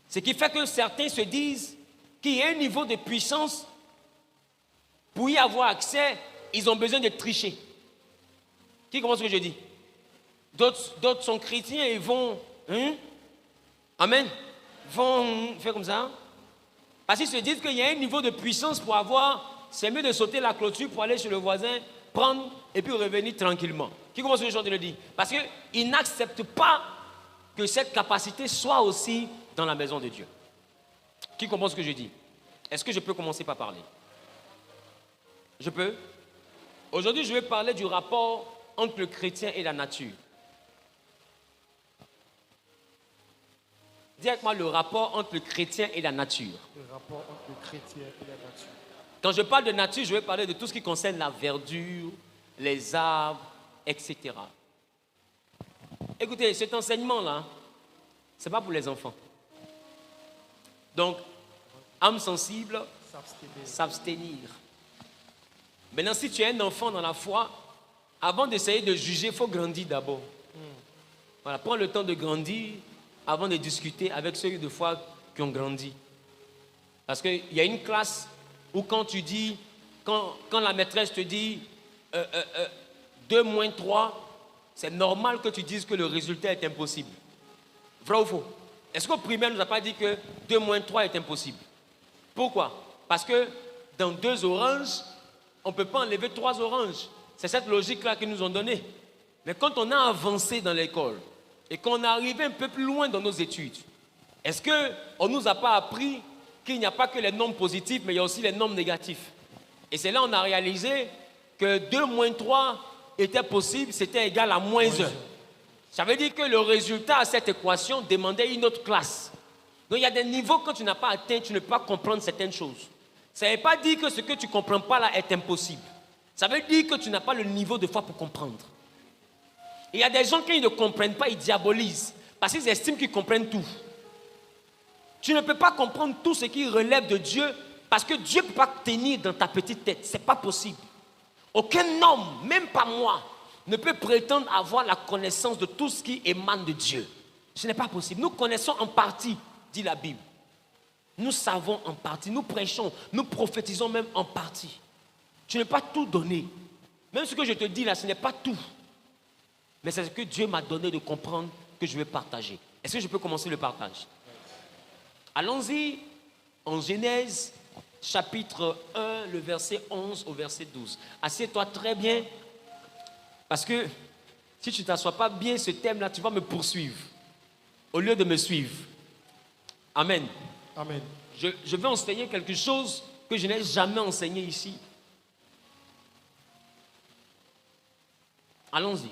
Ce qui fait que certains se disent qu'il y a un niveau de puissance, pour y avoir accès, ils ont besoin de tricher. Qui comprend ce que je dis? D'autres sont chrétiens et vont... Amen. Vont faire comme ça. Parce qu'ils se disent qu'il y a un niveau de puissance pour avoir... C'est mieux de sauter la clôture pour aller chez le voisin, prendre et puis revenir tranquillement. Qui comprend ce que je te le dis? Parce qu'ils n'acceptent pas que cette capacité soit aussi dans la maison de Dieu. Qui comprend ce que je dis? Est-ce que je peux commencer par parler? Je peux? Aujourd'hui, je vais parler du rapport entre le chrétien et la nature. Dis avec moi le rapport entre le chrétien et la nature. Le rapport entre le chrétien et la nature. Quand je parle de nature, je vais parler de tout ce qui concerne la verdure, les arbres, etc. Écoutez, cet enseignement-là, ce n'est pas pour les enfants. Donc, âme sensible, s'abstenir. Maintenant, si tu es un enfant dans la foi, avant d'essayer de juger, il faut grandir d'abord. Voilà, prends le temps de grandir avant de discuter avec ceux de foi qui ont grandi. Parce qu'il y a une classe où quand tu dis, quand la maîtresse te dit 2 moins 3, c'est normal que tu dises que le résultat est impossible. Vrai ou faux? Est-ce qu'au primaire, ne nous a pas dit que 2 moins 3 est impossible? Pourquoi? Parce que dans 2 oranges, on ne peut pas enlever 3 oranges. C'est cette logique-là qu'ils nous ont donnée. Mais quand on a avancé dans l'école et qu'on est arrivé un peu plus loin dans nos études, est-ce qu'on ne nous a pas appris qu'il n'y a pas que les nombres positifs, mais il y a aussi les nombres négatifs? Et c'est là qu'on a réalisé que 2 moins 3 était possible, c'était égal à moins 1. Ça veut dire que le résultat à cette équation demandait une autre classe. Donc il y a des niveaux que quand tu n'as pas atteint, tu ne peux pas comprendre certaines choses. Ça ne veut pas dire que ce que tu ne comprends pas là est impossible. Ça veut dire que tu n'as pas le niveau de foi pour comprendre. Et il y a des gens, quand ils ne comprennent pas, ils diabolisent. Parce qu'ils estiment qu'ils comprennent tout. Tu ne peux pas comprendre tout ce qui relève de Dieu, parce que Dieu ne peut pas tenir dans ta petite tête. Ce n'est pas possible. Aucun homme, même pas moi, ne peut prétendre avoir la connaissance de tout ce qui émane de Dieu. Ce n'est pas possible. Nous connaissons en partie, dit la Bible. Nous savons en partie, nous prêchons, nous prophétisons même en partie. Tu n'es pas tout donné. Même ce que je te dis là, ce n'est pas tout. Mais c'est ce que Dieu m'a donné de comprendre que je vais partager. Est-ce que je peux commencer le partage? Allons-y en Genèse, chapitre 1, le verset 11 au verset 12. Assieds-toi très bien, parce que si tu ne t'assois pas bien, ce thème-là, tu vas me poursuivre, au lieu de me suivre. Amen. Amen. Je vais enseigner quelque chose que je n'ai jamais enseigné ici. Allons-y.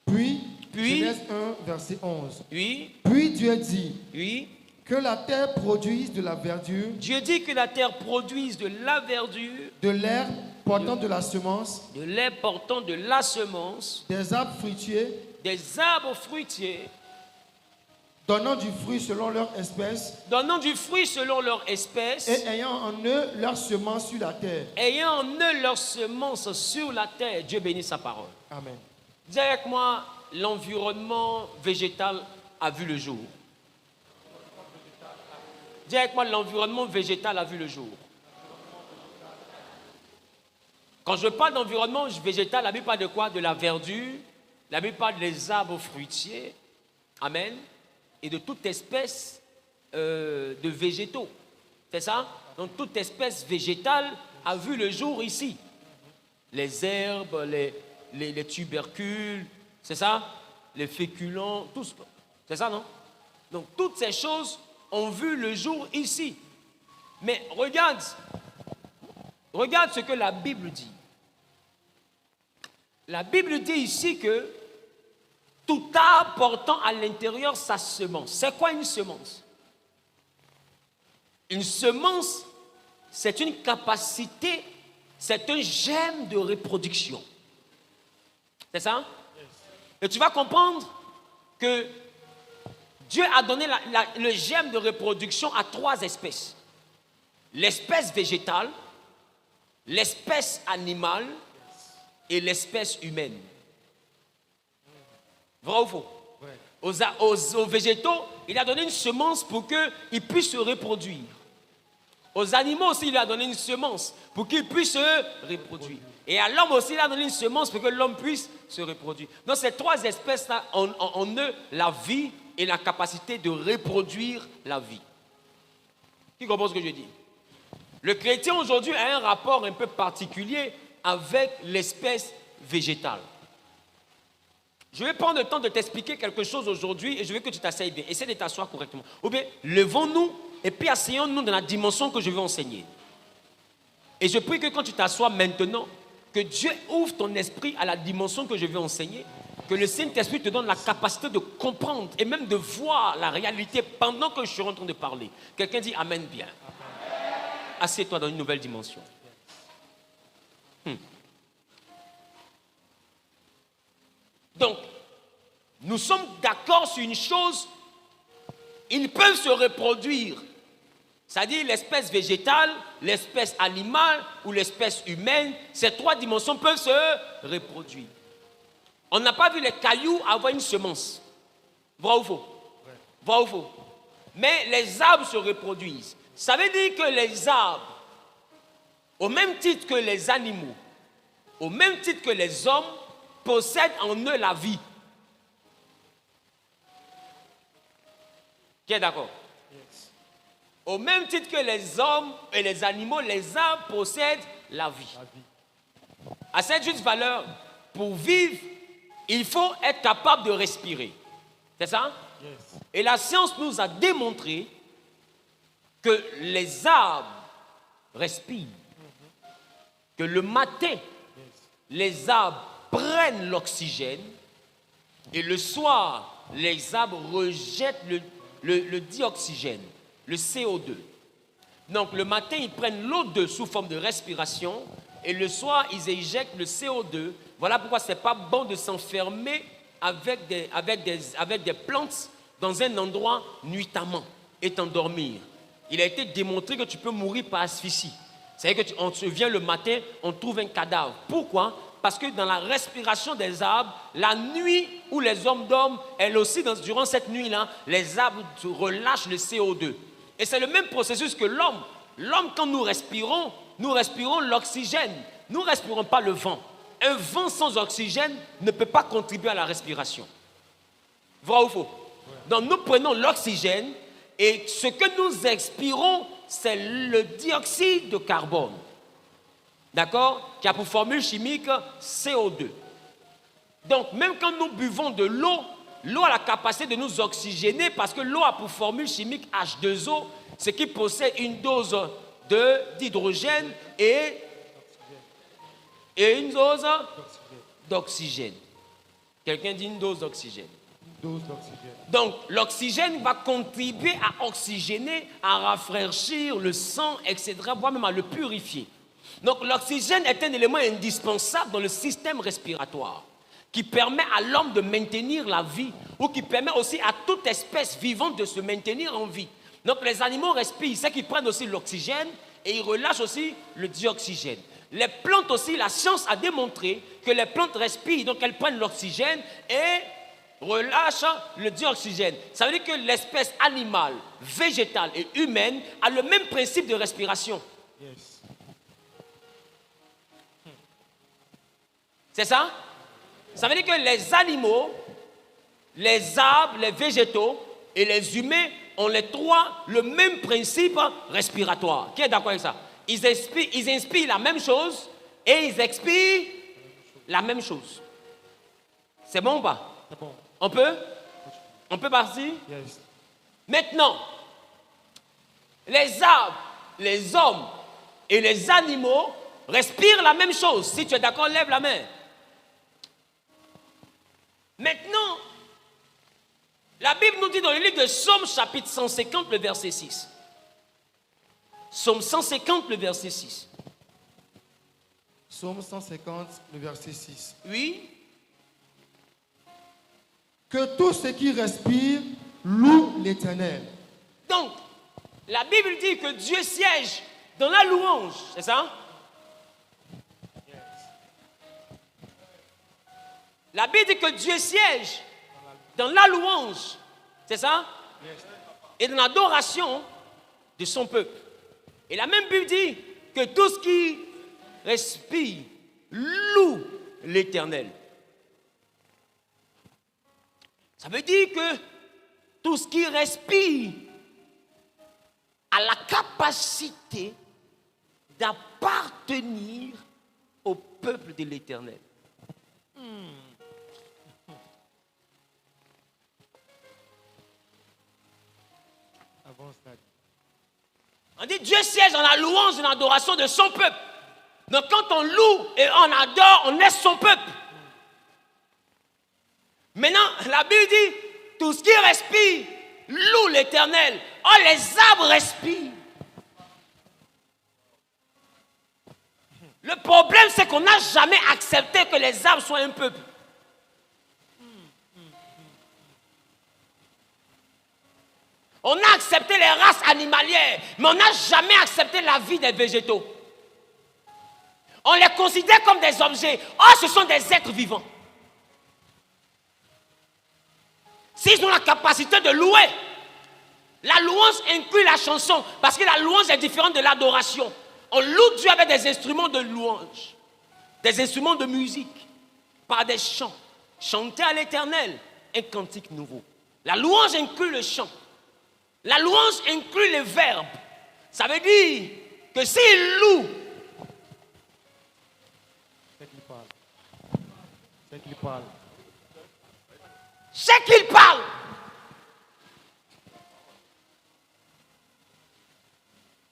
Puis, Genèse 1, verset 11. Oui. Puis Dieu dit, Oui. que la terre produise de la verdure, Dieu dit que la terre produise de la verdure, de l'herbe portant de la semence, de l'herbe portant de la semence, des arbres fruitiers, des arbres fruitiers, donnant du fruit selon leur espèce, donnant du fruit selon leur espèce, et ayant en eux leur semence sur la terre. ayant en eux leur semence sur la terre. Dieu bénit sa parole. Amen. Dis avec moi, l'environnement végétal a vu le jour. Dis avec moi, l'environnement végétal a vu le jour. Quand je parle d'environnement végétal, la Bible parle de quoi? De la verdure, la Bible parle des arbres fruitiers, amen, et de toute espèce de végétaux. C'est ça? Donc toute espèce végétale a vu le jour ici. Les herbes, les tubercules, c'est ça? Les féculents, tout ça. C'est ça, non? Donc toutes ces choses ont vu le jour ici. Mais regarde ce que la Bible dit. La Bible dit ici que tout arbre portant à l'intérieur sa semence. C'est quoi une semence? Une semence, c'est une capacité, c'est un germe de reproduction. C'est ça? Et tu vas comprendre que Dieu a donné le germe de reproduction à 3 espèces. L'espèce végétale, l'espèce animale et l'espèce humaine. Vrai ou faux? Ouais. aux végétaux, il a donné une semence pour qu'ils puissent se reproduire. Aux animaux aussi, il a donné une semence pour qu'ils puissent se reproduire. Et à l'homme aussi, il a donné une semence pour que l'homme puisse se reproduire. Donc ces trois espèces-là ont en eux la vie et la capacité de reproduire la vie. Qui comprend ce que je dis? Le chrétien aujourd'hui a un rapport un peu particulier avec l'espèce végétale. Je vais prendre le temps de t'expliquer quelque chose aujourd'hui et je veux que tu t'asseyes bien. Essaie de t'asseoir correctement. Ou bien, levons-nous et puis asseyons-nous dans la dimension que je vais enseigner. Et je prie que quand tu t'assois maintenant, que Dieu ouvre ton esprit à la dimension que je vais enseigner, que le Saint-Esprit te donne la capacité de comprendre et même de voir la réalité pendant que je suis en train de parler. Quelqu'un dit Amen bien. Assieds-toi dans une nouvelle dimension. Donc, nous sommes d'accord sur une chose, ils peuvent se reproduire. C'est-à-dire l'espèce végétale, l'espèce animale ou l'espèce humaine, ces trois dimensions peuvent se reproduire. On n'a pas vu les cailloux avoir une semence. Vrai ou faux? Vrai ou faux? Mais les arbres se reproduisent. Ça veut dire que les arbres, au même titre que les animaux, au même titre que les hommes, possèdent en eux la vie. Qui est d'accord? Yes. Au même titre que les hommes et les animaux, les arbres possèdent la vie. À cette juste valeur, pour vivre, il faut être capable de respirer. C'est ça? Yes. Et la science nous a démontré que les arbres respirent. Que le matin, les arbres prennent l'oxygène et le soir, les arbres rejettent le dioxygène, le CO2. Donc le matin, ils prennent l'O2 sous forme de respiration et le soir, ils éjectent le CO2. Voilà pourquoi ce n'est pas bon de s'enfermer avec des plantes dans un endroit nuitamment et t'endormir. Il a été démontré que tu peux mourir par asphyxie. C'est-à-dire qu'on se vient le matin, on trouve un cadavre. Pourquoi? Parce que dans la respiration des arbres, la nuit où les hommes dorment, elle aussi, durant cette nuit-là, les arbres relâchent le CO2. Et c'est le même processus que l'homme. L'homme, quand nous respirons l'oxygène. Nous ne respirons pas le vent. Un vent sans oxygène ne peut pas contribuer à la respiration. Vrai ou faux? Donc nous prenons l'oxygène et ce que nous expirons, c'est le dioxyde de carbone. D'accord? Qui a pour formule chimique CO2. Donc, même quand nous buvons de l'eau, l'eau a la capacité de nous oxygéner parce que l'eau a pour formule chimique H2O, ce qui possède une dose d'hydrogène et une dose d'oxygène. Quelqu'un dit une dose d'oxygène. Donc, l'oxygène va contribuer à oxygéner, à rafraîchir le sang, etc., voire même à le purifier. Donc, l'oxygène est un élément indispensable dans le système respiratoire qui permet à l'homme de maintenir la vie ou qui permet aussi à toute espèce vivante de se maintenir en vie. Donc, les animaux respirent, c'est qu'ils prennent aussi l'oxygène et ils relâchent aussi le dioxygène. Les plantes aussi, la science a démontré que les plantes respirent, donc elles prennent l'oxygène et relâche le dioxygène. Ça veut dire que l'espèce animale, végétale et humaine a le même principe de respiration. Yes. C'est ça? Ça veut dire que les animaux, les arbres, les végétaux et les humains ont les trois le même principe respiratoire. Qui est d'accord avec ça? Ils inspirent la même chose et ils expirent la même chose. C'est bon ou pas? C'est bon. On peut? On peut partir? Yes. Maintenant, les arbres, les hommes et les animaux respirent la même chose. Si tu es d'accord, lève la main. Maintenant, la Bible nous dit dans le livre de Psaume, chapitre 150, le verset 6. Psaume 150, le verset 6. Psaume 150, le verset 6. Oui. Que tout ce qui respire loue l'Éternel. Donc, la Bible dit que Dieu siège dans la louange, c'est ça? La Bible dit que Dieu siège dans la louange, c'est ça? Et dans l'adoration de son peuple. Et la même Bible dit que tout ce qui respire loue l'Éternel. Ça veut dire que tout ce qui respire a la capacité d'appartenir au peuple de l'Éternel. On dit Dieu siège dans la louange et dans l'adoration de son peuple. Donc quand on loue et on adore, on est son peuple. Maintenant, la Bible dit, tout ce qui respire loue l'Éternel. Oh, les arbres respirent. Le problème, c'est qu'on n'a jamais accepté que les arbres soient un peuple. On a accepté les races animalières, mais on n'a jamais accepté la vie des végétaux. On les considère comme des objets. Oh, ce sont des êtres vivants. S'ils ont la capacité de louer, la louange inclut la chanson, parce que la louange est différente de l'adoration. On loue Dieu avec des instruments de louange, des instruments de musique, par des chants. Chanter à l'Éternel, un cantique nouveau. La louange inclut le chant. La louange inclut les verbes. Ça veut dire que s'il loue, c'est qu'il parle. c'est qu'il parle.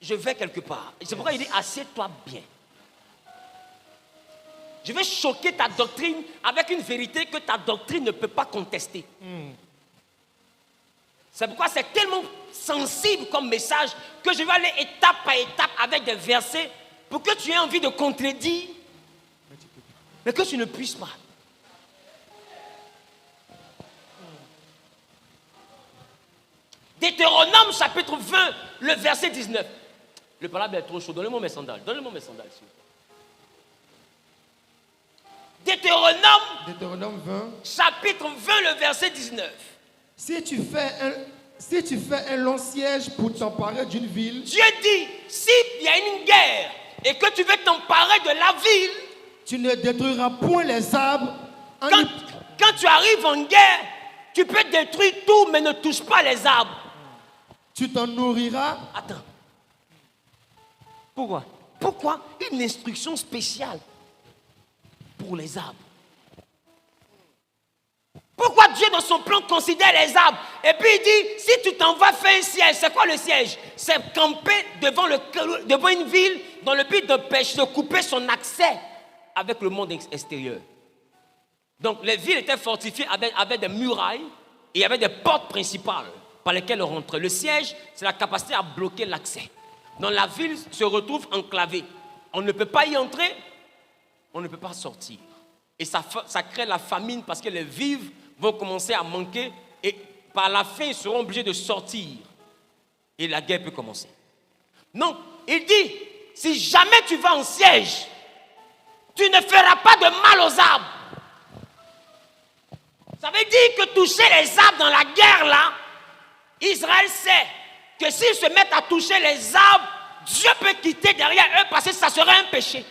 Je vais quelque part. C'est pourquoi il dit assieds-toi bien. Je vais choquer ta doctrine avec une vérité que ta doctrine ne peut pas contester. C'est pourquoi c'est tellement sensible comme message que je vais aller étape par étape avec des versets pour que tu aies envie de contredire, mais que tu ne puisses pas. Deutéronome chapitre 20, le verset 19. Le palabre est trop chaud. Donnez-moi mes sandales. Donnez-moi mes sandales. Deutéronome 20. Chapitre 20, le verset 19. Si tu fais un long siège pour t'emparer d'une ville, Dieu dit, s'il y a une guerre et que tu veux t'emparer de la ville, tu ne détruiras point les arbres. Quand tu arrives en guerre, tu peux détruire tout, mais ne touche pas les arbres. Tu t'en nourriras. Attends. Pourquoi? Pourquoi une instruction spéciale pour les arbres? Pourquoi Dieu, dans son plan, considère les arbres? Et puis il dit, si tu t'en vas faire un siège, c'est quoi le siège? C'est camper devant une ville dans le but de couper son accès avec le monde extérieur. Donc les villes étaient fortifiées avec des murailles et il y avait des portes principales par lesquelles on rentrait. Le siège, c'est la capacité à bloquer l'accès. Donc la ville se retrouve enclavée. On ne peut pas y entrer, on ne peut pas sortir. Et ça crée la famine parce que les vivres vont commencer à manquer et par la fin, ils seront obligés de sortir. Et la guerre peut commencer. Donc, il dit, si jamais tu vas en siège, tu ne feras pas de mal aux arbres. Ça veut dire que toucher les arbres dans la guerre, là, Israël sait que s'ils se mettent à toucher les arbres, Dieu peut quitter derrière eux parce que ça serait un péché.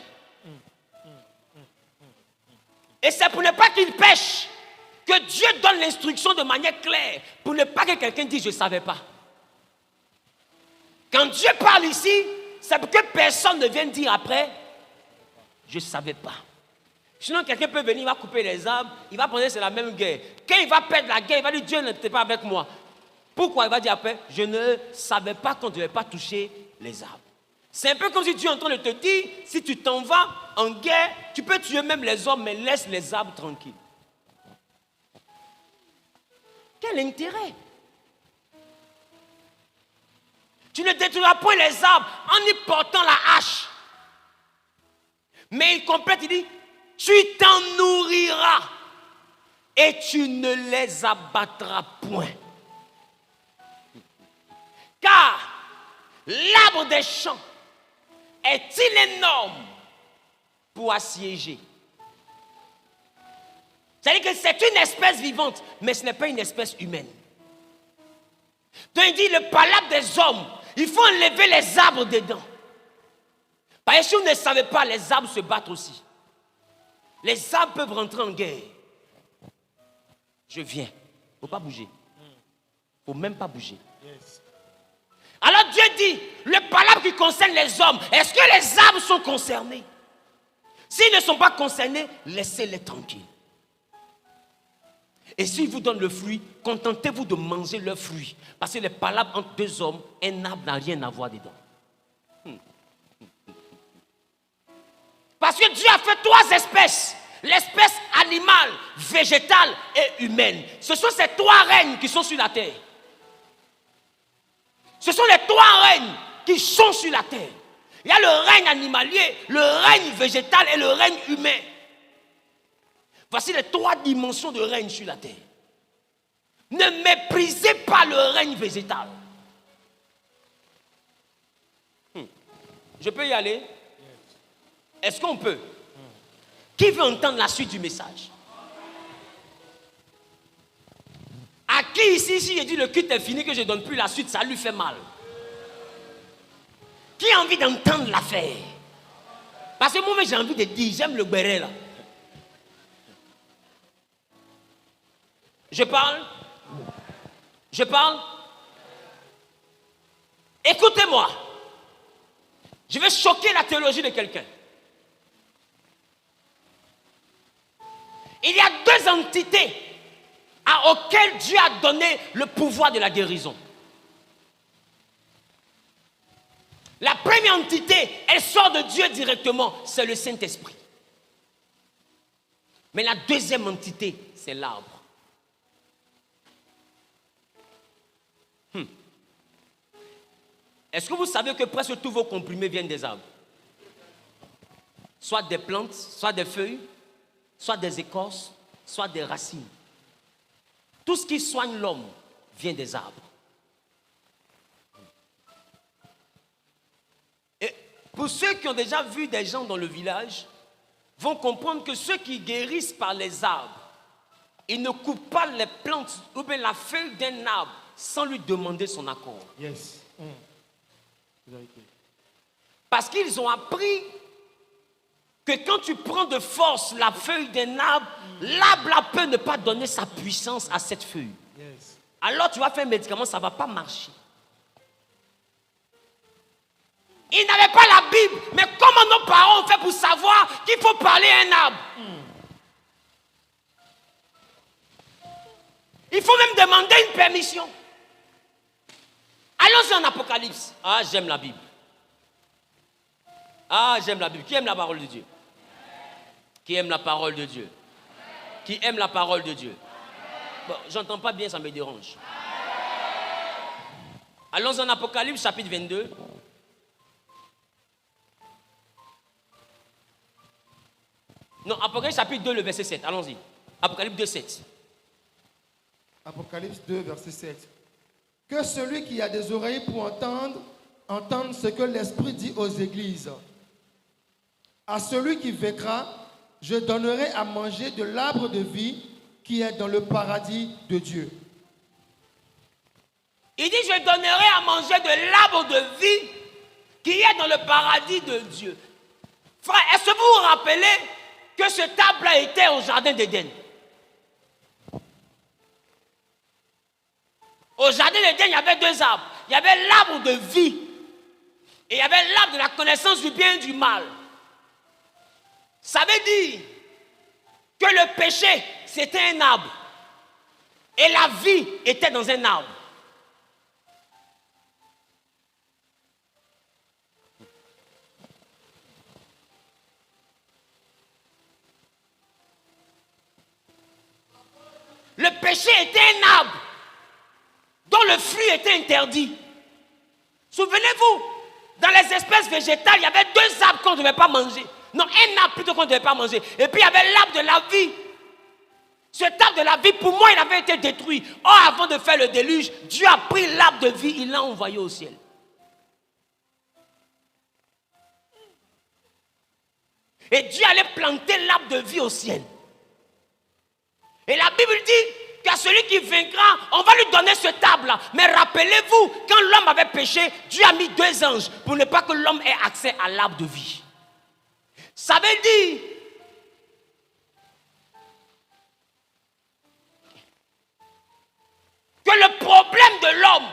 Et c'est pour ne pas qu'ils pêchent que Dieu donne l'instruction de manière claire, pour ne pas que quelqu'un dise « je ne savais pas ». Quand Dieu parle ici, c'est pour que personne ne vienne dire après « je ne savais pas ». Sinon, quelqu'un peut venir, il va couper les arbres, il va penser que c'est la même guerre. Quand il va perdre la guerre, il va dire « Dieu n'était pas avec moi ». Pourquoi? Il va dire après « je ne savais pas qu'on ne devait pas toucher les arbres ». C'est un peu comme si Dieu est en train de te dire, si tu t'en vas en guerre, tu peux tuer même les hommes, mais laisse les arbres tranquilles. Quel intérêt? Tu ne détruiras point les arbres en y portant la hache. Mais il complète, il dit, tu t'en nourriras et tu ne les abattras point. Car l'arbre des champs est-il énorme pour assiéger? C'est-à-dire que c'est une espèce vivante, mais ce n'est pas une espèce humaine. Donc il dit, le palabre des hommes, il faut enlever les arbres dedans. Parce que si vous ne savez pas, les arbres se battent aussi. Les arbres peuvent rentrer en guerre. Je viens. Il ne faut pas bouger. Il ne faut même pas bouger. Alors Dieu dit, le palabre qui concerne les hommes, est-ce que les arbres sont concernés? S'ils ne sont pas concernés, laissez-les tranquilles. Et s'ils vous donnent le fruit, contentez-vous de manger le fruit. Parce que les palabres entre deux hommes, un arbre n'a rien à voir dedans. Parce que Dieu a fait trois espèces. L'espèce animale, végétale et humaine. Ce sont ces trois règnes qui sont sur la terre. Ce sont les trois règnes qui sont sur la terre. Il y a le règne animalier, le règne végétal et le règne humain. Voici les trois dimensions de règne sur la terre. Ne méprisez pas le règne végétal. Je peux y aller? Est-ce qu'on peut? Qui veut entendre la suite du message? À qui ici, j'ai dit le culte est fini, que je ne donne plus la suite, ça lui fait mal? Qui a envie d'entendre l'affaire? Parce que moi, j'ai envie de dire, j'aime le béret là. Je parle? Je parle? Écoutez-moi. Je vais choquer la théologie de quelqu'un. Il y a deux entités auxquelles Dieu a donné le pouvoir de la guérison. La première entité, elle sort de Dieu directement, c'est le Saint-Esprit. Mais la deuxième entité, c'est l'arbre. Est-ce que vous savez que presque tous vos comprimés viennent des arbres? Soit des plantes, soit des feuilles, soit des écorces, soit des racines. Tout ce qui soigne l'homme vient des arbres. Et pour ceux qui ont déjà vu des gens dans le village, vont comprendre que ceux qui guérissent par les arbres, ils ne coupent pas les plantes ou bien la feuille d'un arbre sans lui demander son accord. Yes. Parce qu'ils ont appris que quand tu prends de force la feuille d'un arbre, l'arbre peut ne pas donner sa puissance à cette feuille. Yes. Alors tu vas faire un médicament, ça ne va pas marcher. Ils n'avaient pas la Bible, mais comment nos parents ont fait pour savoir qu'il faut parler à un arbre? Il faut même demander une permission. Allons-y en Apocalypse. Ah, j'aime la Bible. Ah, j'aime la Bible. Qui aime la parole de Dieu? Qui aime la parole de Dieu? Qui aime la parole de Dieu? Bon, j'entends pas bien, ça me dérange. Allons en Apocalypse, chapitre 22. Non, Apocalypse, chapitre 2, le verset 7. Allons-y. Apocalypse 2, 7. Apocalypse 2, verset 7. Que celui qui a des oreilles pour entende ce que l'Esprit dit aux églises. À celui qui vaincra, je donnerai à manger de l'arbre de vie qui est dans le paradis de Dieu. Il dit, je donnerai à manger de l'arbre de vie qui est dans le paradis de Dieu. Frère, est-ce que vous vous rappelez que cet arbre-là était au jardin d'Éden? Au jardin d'Éden, il y avait deux arbres. Il y avait l'arbre de vie et il y avait l'arbre de la connaissance du bien et du mal. Ça veut dire que le péché, c'était un arbre et la vie était dans un arbre. Le péché était un arbre dont le fruit était interdit. Souvenez-vous, dans les espèces végétales, il y avait deux arbres qu'on ne devait pas manger. Non, un arbre plutôt qu'on ne devait pas manger. Et puis il y avait l'arbre de la vie. Cet arbre de la vie, pour moi, il avait été détruit. Or, avant de faire le déluge, Dieu a pris l'arbre de vie, il l'a envoyé au ciel. Et Dieu allait planter l'arbre de vie au ciel. Et la Bible dit qu'à celui qui vaincra, on va lui donner ce table-là. Mais rappelez-vous, quand l'homme avait péché, Dieu a mis 2 anges pour ne pas que l'homme ait accès à l'arbre de vie. Ça veut dire que le problème de l'homme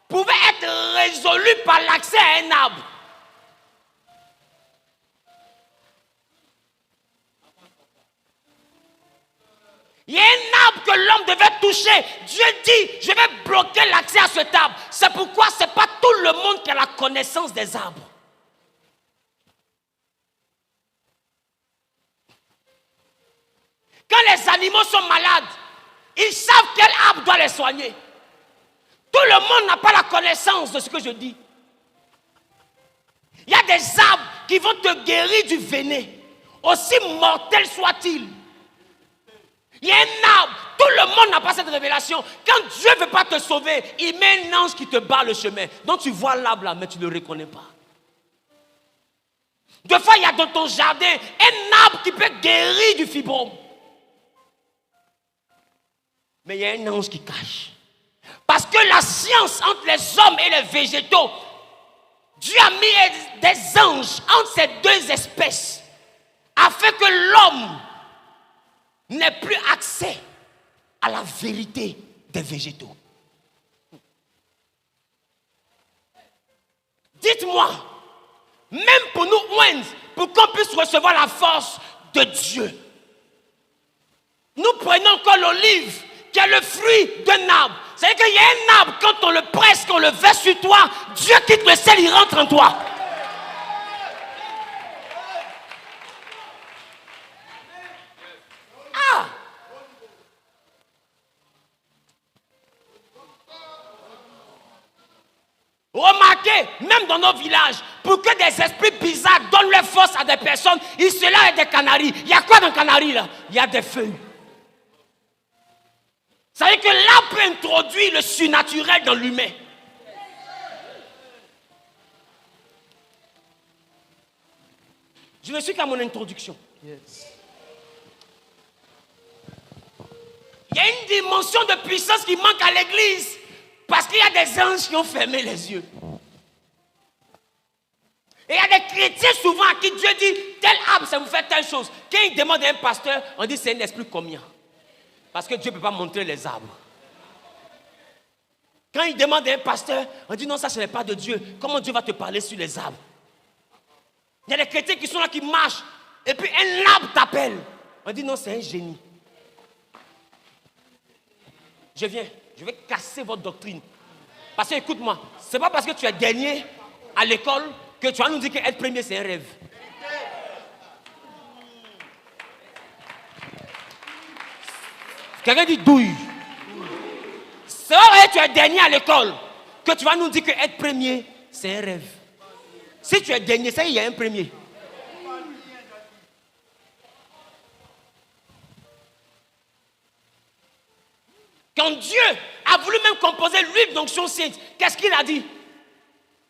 pouvait être résolu par l'accès à un arbre. Il y a un arbre que l'homme devait toucher. Dieu dit, je vais bloquer l'accès à cet arbre. C'est pourquoi ce n'est pas tout le monde qui a la connaissance des arbres. Quand les animaux sont malades, ils savent quel arbre doit les soigner. Tout le monde n'a pas la connaissance de ce que je dis. Il y a des arbres qui vont te guérir du venin, aussi mortel soit-il. Il y a un arbre, tout le monde n'a pas cette révélation. Quand Dieu ne veut pas te sauver, il met un ange qui te barre le chemin. Donc tu vois l'arbre là, mais tu ne le reconnais pas. Deux fois, il y a dans ton jardin un arbre qui peut guérir du fibrome. Mais il y a un ange qui cache. Parce que la science entre les hommes et les végétaux, Dieu a mis des anges entre ces 2 espèces afin que l'homme n'ait plus accès à la vérité des végétaux. Dites-moi, même pour nous oindre, pour qu'on puisse recevoir la force de Dieu, nous prenons encore l'olive qui est le fruit d'un arbre. C'est-à-dire qu'il y a un arbre, quand on le presse, qu'on le verse sur toi, Dieu quitte le ciel, il rentre en toi. Ah! Remarquez, même dans nos villages, pour que des esprits bizarres donnent leur force à des personnes, il se lève avec des canaris. Il y a quoi dans le canari là? Il y a des feuilles. Ça veut dire que l'arbre peut introduire le surnaturel dans l'humain. Je ne suis qu'à mon introduction. Yes. Il y a une dimension de puissance qui manque à l'église parce qu'il y a des anges qui ont fermé les yeux. Et il y a des chrétiens souvent à qui Dieu dit tel arbre, ça vous fait telle chose. Quand il demande à un pasteur, on dit c'est un esprit combien? Parce que Dieu ne peut pas montrer les arbres. Quand il demande à un pasteur, on dit non, ça ce n'est pas de Dieu. Comment Dieu va te parler sur les arbres? Il y a des chrétiens qui sont là, qui marchent, et puis un arbre t'appelle. On dit non, c'est un génie. Je viens, je vais casser votre doctrine. Parce que écoute-moi, ce n'est pas parce que tu es dernier à l'école que tu vas nous dire qu'être premier c'est un rêve. Quelqu'un dit douille. C'est vrai que tu es dernier à l'école que tu vas nous dire qu'être premier, c'est un rêve. Si tu es dernier, ça y est, il y a un premier. Quand Dieu a voulu même composer l'huile d'onction sainte, qu'est-ce qu'il a dit?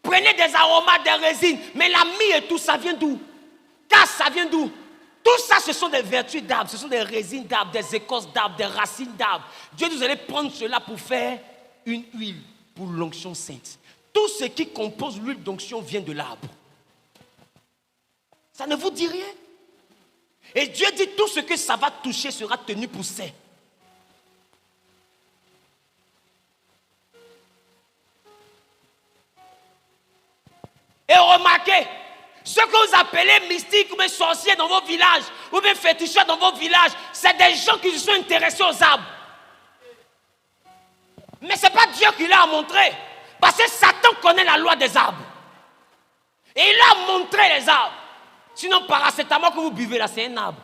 Prenez des aromates, des résines, mais la mie et tout, ça vient d'où? Casse, ça vient d'où? Tout ça, ce sont des vertus d'arbres, ce sont des résines d'arbres, des écorces d'arbres, des racines d'arbres. Dieu nous allait prendre cela pour faire une huile pour l'onction sainte. Tout ce qui compose l'huile d'onction vient de l'arbre. Ça ne vous dit rien? Et Dieu dit tout ce que ça va toucher sera tenu pour saint. Et remarquez, ce que vous appelez mystiques ou bien sorciers dans vos villages, ou bien féticheurs dans vos villages, c'est des gens qui se sont intéressés aux arbres. Mais ce n'est pas Dieu qui l'a montré. Parce que Satan connaît la loi des arbres. Et il a montré les arbres. Sinon, paracétamol que vous buvez là, c'est un arbre.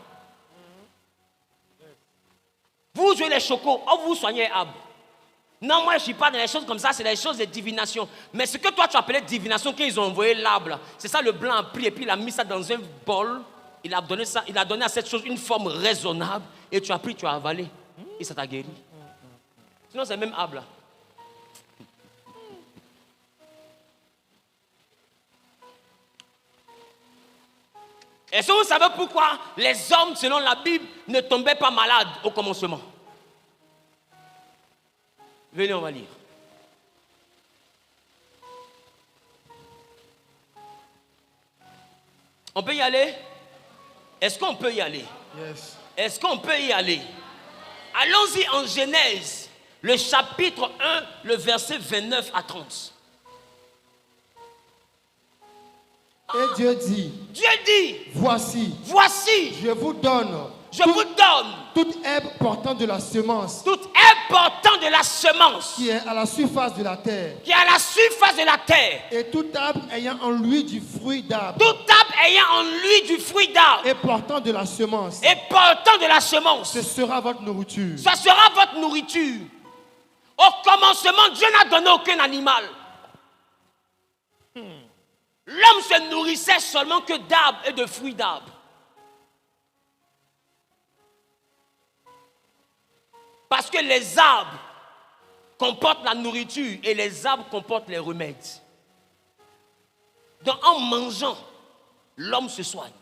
Vous jouez les chocos, oh, vous soignez un arbre. Non, moi je ne suis pas dans les choses comme ça, c'est des choses de divination. Mais ce que toi tu appelais divination, quand ils ont envoyé l'arbre, c'est ça, le blanc a pris et puis il a mis ça dans un bol. Il a donné ça, il a donné à cette chose une forme raisonnable. Et tu as pris, tu as avalé. Et ça t'a guéri. Sinon c'est le même arbre là. Est-ce que vous savez pourquoi les hommes, selon la Bible, ne tombaient pas malades au commencement? Venez, on va lire. On peut y aller? Est-ce qu'on peut y aller? Yes. Est-ce qu'on peut y aller? Allons-y en Genèse, le chapitre 1, le verset 29 à 30. Et Dieu dit, voici, je vous donne toute herbe portant de la semence qui est à la surface de la terre, et tout arbre ayant en lui du fruit d'arbre, et portant de la semence, ce sera votre nourriture. Ça sera votre nourriture. Au commencement, Dieu n'a donné aucun animal. L'homme se nourrissait seulement que d'arbres et de fruits d'arbres. Parce que les arbres comportent la nourriture et les arbres comportent les remèdes. Donc en mangeant, l'homme se soigne.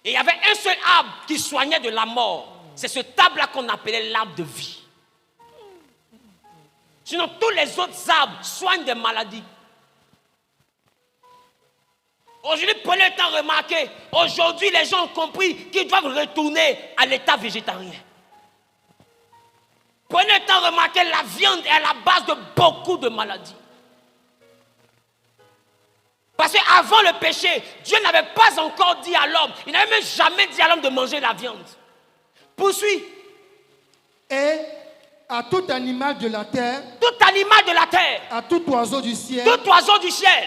Et il y avait un seul arbre qui soignait de la mort. C'est cet arbre-là qu'on appelait l'arbre de vie. Sinon, tous les autres arbres soignent des maladies. Aujourd'hui, prenez le temps de remarquer, aujourd'hui, les gens ont compris qu'ils doivent retourner à l'état végétarien. Prenez le temps de remarquer, la viande est à la base de beaucoup de maladies. Parce qu'avant le péché, Dieu n'avait pas encore dit à l'homme, il n'avait même jamais dit à l'homme de manger la viande. Poursuis. Et à tout animal de la terre, à tout oiseau du ciel,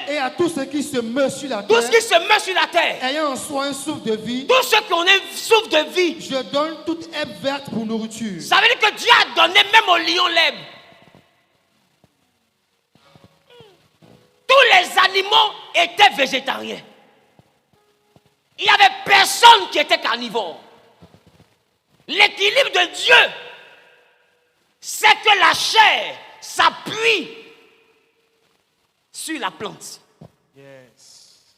et à tout ce qui se meut sur la terre, ayant en soi un souffle de vie, tous ceux qui ont un souffle de vie, je donne toute herbe verte pour nourriture. Ça veut dire que Dieu a donné même aux lions l'herbe. Tous les animaux étaient végétariens. Il n'y avait personne qui était carnivore. L'équilibre de Dieu, c'est que la chair s'appuie sur la plante. Yes.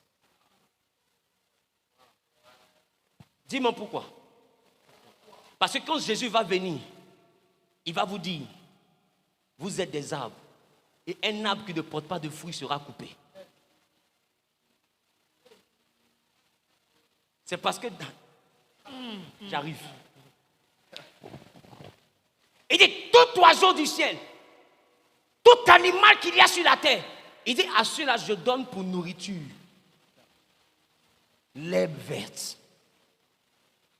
Dis-moi pourquoi. Parce que quand Jésus va venir, il va vous dire, vous êtes des arbres, et un arbre qui ne porte pas de fruits sera coupé. C'est parce que j'arrive. Il dit, tout oiseau du ciel, tout animal qu'il y a sur la terre, il dit, à ceux-là, je donne pour nourriture l'herbe verte.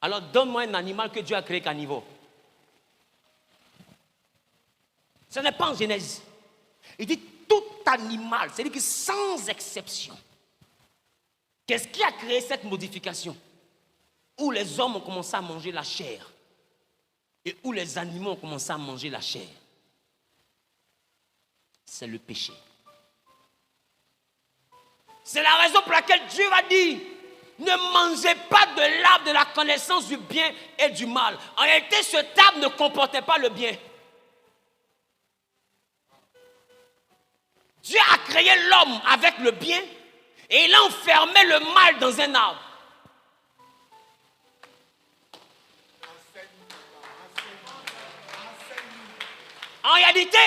Alors, donne-moi un animal que Dieu a créé carnivore. Ce n'est pas en Genèse. Il dit, tout animal, c'est-à-dire que sans exception. Qu'est-ce qui a créé cette modification? Où les hommes ont commencé à manger la chair. Et où les animaux ont commencé à manger la chair. C'est le péché. C'est la raison pour laquelle Dieu va dire, ne mangez pas de l'arbre de la connaissance du bien et du mal. En réalité, cet arbre ne comportait pas le bien. Dieu a créé l'homme avec le bien et il a enfermé le mal dans un arbre. En réalité,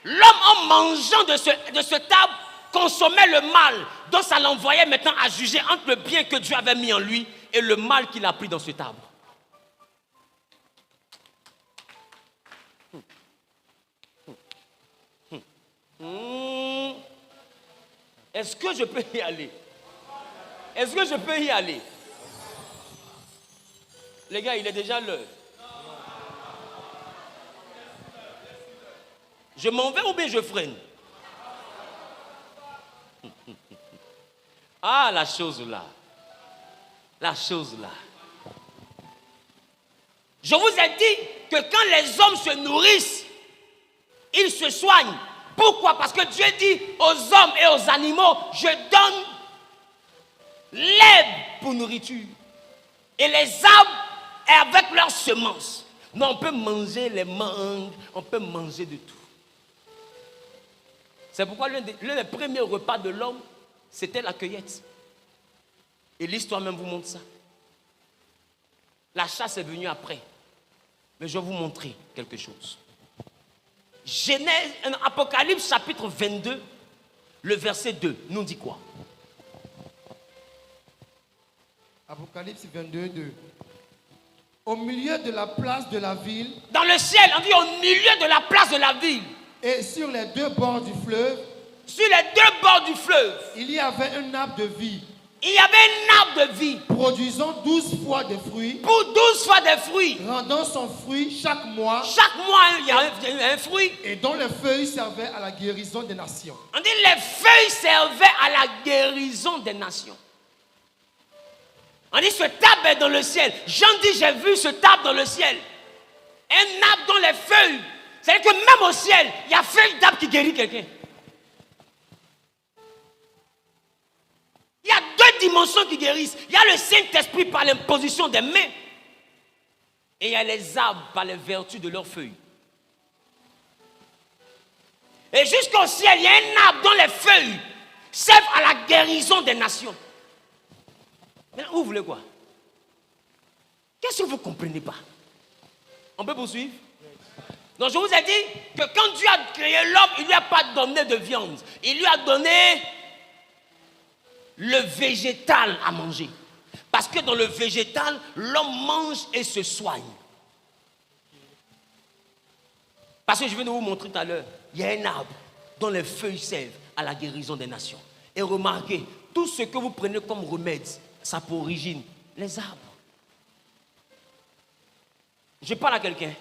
l'homme en mangeant de cet arbre consommait le mal. Donc ça l'envoyait maintenant à juger entre le bien que Dieu avait mis en lui et le mal qu'il a pris dans cet arbre. Est-ce que je peux y aller? Est-ce que je peux y aller? Les gars, il est déjà l'heure. Je m'en vais ou bien je freine? Ah, la chose là. La chose là. Je vous ai dit que quand les hommes se nourrissent, ils se soignent. Pourquoi? Parce que Dieu dit aux hommes et aux animaux, je donne l'herbe pour nourriture. Et les arbres avec leurs semences. Non, on peut manger les mangues, on peut manger de tout. C'est pourquoi l'un des premiers repas de l'homme, c'était la cueillette. Et l'histoire même vous montre ça. La chasse est venue après. Mais je vais vous montrer quelque chose. Apocalypse chapitre 22, le verset 2, nous dit quoi? Apocalypse 22, 2. Au milieu de la place de la ville. Dans le ciel, on dit au milieu de la place de la ville. Et sur les deux bords du fleuve. Sur les deux bords du fleuve. Il y avait un arbre de vie. Il y avait un arbre de vie. Produisant 12 fois des fruits. Pour 12 fois des fruits. Rendant son fruit chaque mois. Chaque mois, il y a un fruit. Et dont les feuilles servaient à la guérison des nations. On dit les feuilles servaient à la guérison des nations. On dit ce arbre est dans le ciel. Jean dit j'ai vu ce arbre dans le ciel. Un arbre dont les feuilles. C'est-à-dire que même au ciel, il y a feuilles d'arbre qui guérit quelqu'un. Il y a deux dimensions qui guérissent. Il y a le Saint-Esprit par l'imposition des mains. Et il y a les arbres par les vertus de leurs feuilles. Et jusqu'au ciel, il y a un arbre dont les feuilles servent à la guérison des nations. Maintenant, vous voulez quoi? Qu'est-ce que vous ne comprenez pas? On peut poursuivre? Donc je vous ai dit que quand Dieu a créé l'homme, il ne lui a pas donné de viande. Il lui a donné le végétal à manger. Parce que dans le végétal, l'homme mange et se soigne. Parce que je viens de vous montrer tout à l'heure, il y a un arbre dont les feuilles servent à la guérison des nations. Et remarquez, tout ce que vous prenez comme remède, ça a pour origine les arbres. Je parle à quelqu'un.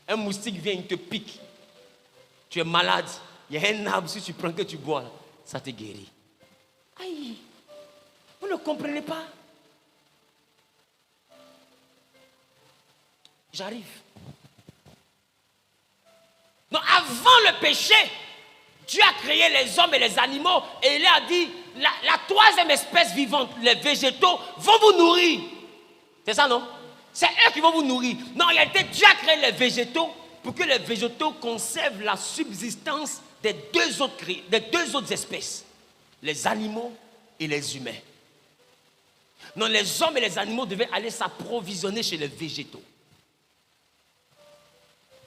Un moustique vient, il te pique. Tu es malade. Il y a un arbre, si tu prends que tu bois, ça te guérit. Aïe, vous ne comprenez pas? J'arrive. Donc avant le péché, Dieu a créé les hommes et les animaux et il a dit, la troisième espèce vivante, les végétaux, vont vous nourrir. C'est ça, non? C'est eux qui vont vous nourrir. Non, en réalité, Dieu a créé les végétaux pour que les végétaux conservent la subsistance des deux autres espèces, les animaux et les humains. Non, les hommes et les animaux devaient aller s'approvisionner chez les végétaux.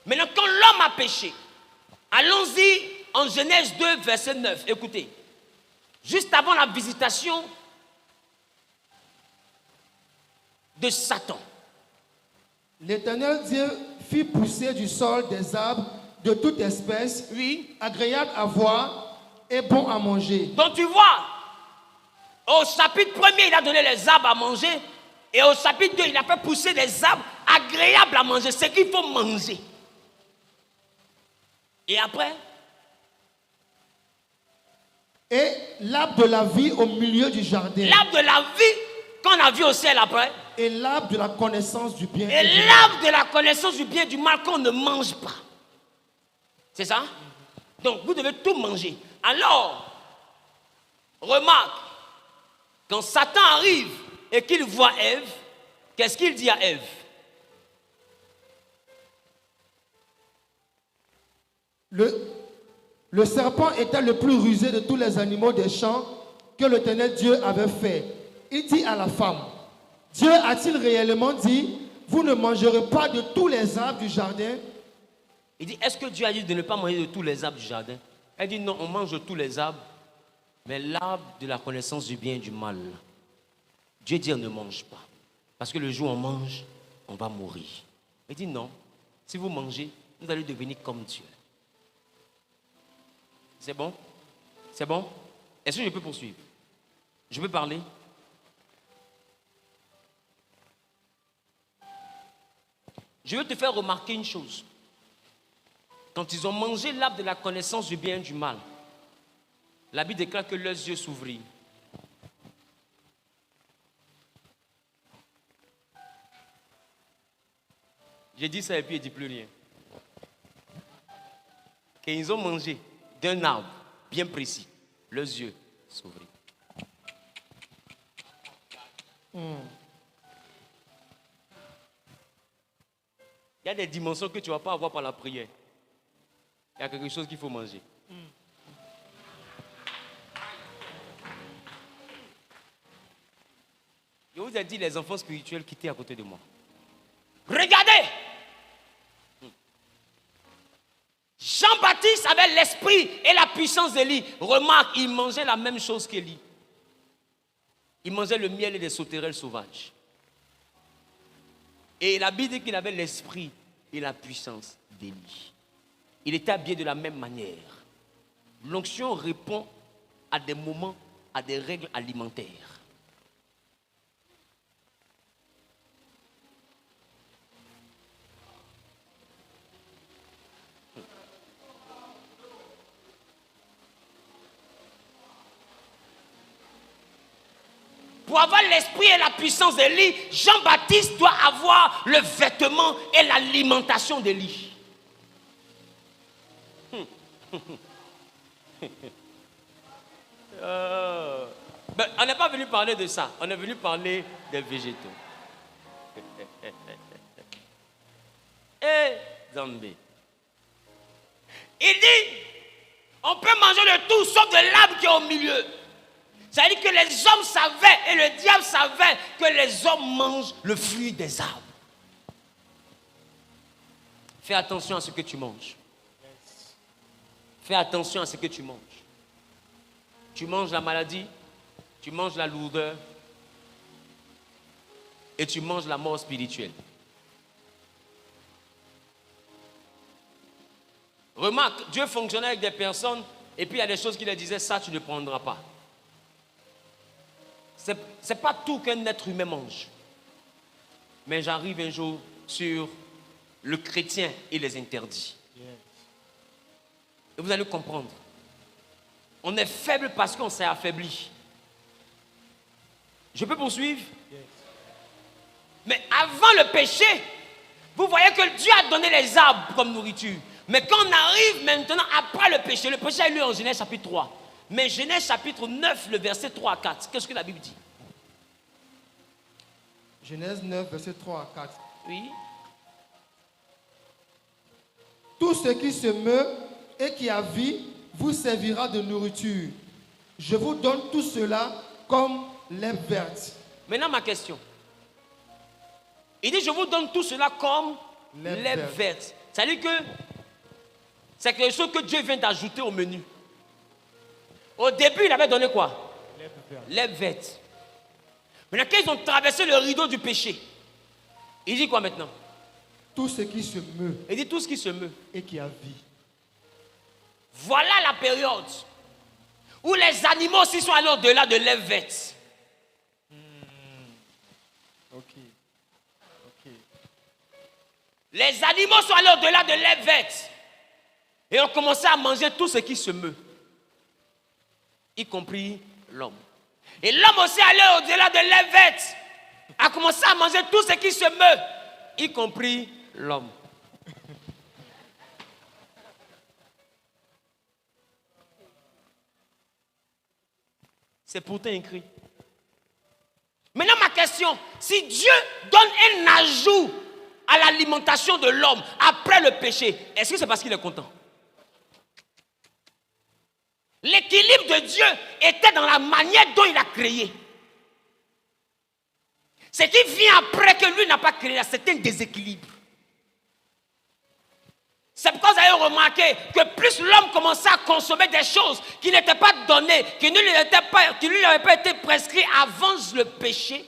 Maintenant, quand l'homme a péché, allons-y en Genèse 2, verset 9. Écoutez, juste avant la visitation de Satan. L'Éternel Dieu fit pousser du sol des arbres de toute espèce, Oui. agréables à voir et bons à manger. Donc tu vois, au chapitre 1er, il a donné les arbres à manger. Et au chapitre 2, il a fait pousser des arbres agréables à manger. C'est qu'il faut manger. Et après? Et l'arbre de la vie au milieu du jardin. L'arbre de la vie qu'on a vu au ciel après. Et l'arbre de la connaissance du bien Et et du mal. l'arbre de la connaissance du bien et du mal qu'on ne mange pas. C'est ça? Donc vous devez tout manger. Alors, remarque, quand Satan arrive et qu'il voit Ève, qu'est-ce qu'il dit à Ève? Le serpent était le plus rusé de tous les animaux des champs que l'Éternel Dieu avait fait. Il dit à la femme, Dieu a-t-il réellement dit, vous ne mangerez pas de tous les arbres du jardin? Il dit, est-ce que Dieu a dit de ne pas manger de tous les arbres du jardin? Elle dit, non, on mange de tous les arbres, mais l'arbre de la connaissance du bien et du mal, Dieu dit, on ne mange pas. Parce que le jour où on mange, on va mourir. Il dit, non, si vous mangez, vous allez devenir comme Dieu. C'est bon? C'est bon? Est-ce que je peux poursuivre? Je peux parler? Je veux te faire remarquer une chose. Quand ils ont mangé l'arbre de la connaissance du bien et du mal, la Bible déclare que leurs yeux s'ouvrirent. J'ai dit ça et puis il ne dit plus rien. Et ils ont mangé d'un arbre bien précis, leurs yeux s'ouvrirent. Il y a des dimensions que tu ne vas pas avoir par la prière. Il y a quelque chose qu'il faut manger. Je vous ai dit les enfants spirituels qui étaient à côté de moi. Regardez. Jean-Baptiste avait l'esprit et la puissance d'Élie. Remarque, il mangeait la même chose qu'Élie. Il mangeait le miel et des sauterelles sauvages. Et la Bible dit qu'il avait l'esprit et la puissance d'Élie. Il était habillé de la même manière. L'onction répond à des moments, à des règles alimentaires. Pour avoir l'esprit et la puissance d'Élie, Jean-Baptiste doit avoir le vêtement et l'alimentation d'Élie. On n'est pas venu parler de ça, on est venu parler des végétaux. Zambé. Il dit, on peut manger de tout sauf de l'arbre qui est au milieu. C'est-à-dire que les hommes savaient et le diable savait que les hommes mangent le fruit des arbres. Fais attention à ce que tu manges. Fais attention à ce que tu manges. Tu manges la maladie, tu manges la lourdeur et tu manges la mort spirituelle. Remarque, Dieu fonctionnait avec des personnes et puis il y a des choses qu'il leur disait, ça tu ne prendras pas. Ce n'est pas tout qu'un être humain mange. Mais j'arrive un jour sur le chrétien et les interdits. Et vous allez comprendre. On est faible parce qu'on s'est affaibli. Je peux poursuivre? Mais avant le péché, vous voyez que Dieu a donné les arbres comme nourriture. Mais quand on arrive maintenant après le péché a eu lieu en Genèse chapitre 3. Mais Genèse chapitre 9, le verset 3 à 4, qu'est-ce que la Bible dit? Genèse 9, verset 3 à 4. Oui. Tout ce qui se meut et qui a vie vous servira de nourriture. Je vous donne tout cela comme l'herbe verte. Maintenant ma question. Il dit je vous donne tout cela comme l'herbe verte. C'est-à-dire que c'est quelque chose que Dieu vient d'ajouter au menu. Au début, il avait donné quoi? L'herbe verte. Maintenant, quand ils ont traversé le rideau du péché, il dit quoi maintenant? Tout ce qui se meut. Il dit tout ce qui se meut. Et qui a vie. Voilà la période où les animaux aussi sont allés au-delà de l'herbe verte. Ok. Les animaux sont allés au-delà de l'herbe verte. Et ont commencé à manger tout ce qui se meut. Y compris l'homme. Et l'homme aussi allait au-delà de l'herbe verte. A commencé à manger tout ce qui se meut. Y compris l'homme. C'est pourtant écrit. Maintenant ma question, si Dieu donne un ajout à l'alimentation de l'homme après le péché, est-ce que c'est parce qu'il est content? L'équilibre de Dieu était dans la manière dont il a créé. Ce qui vient après que lui n'a pas créé, c'est un déséquilibre. C'est pourquoi vous avez remarqué que plus l'homme commençait à consommer des choses qui n'étaient pas données, qui ne lui avaient pas été prescrites avant le péché,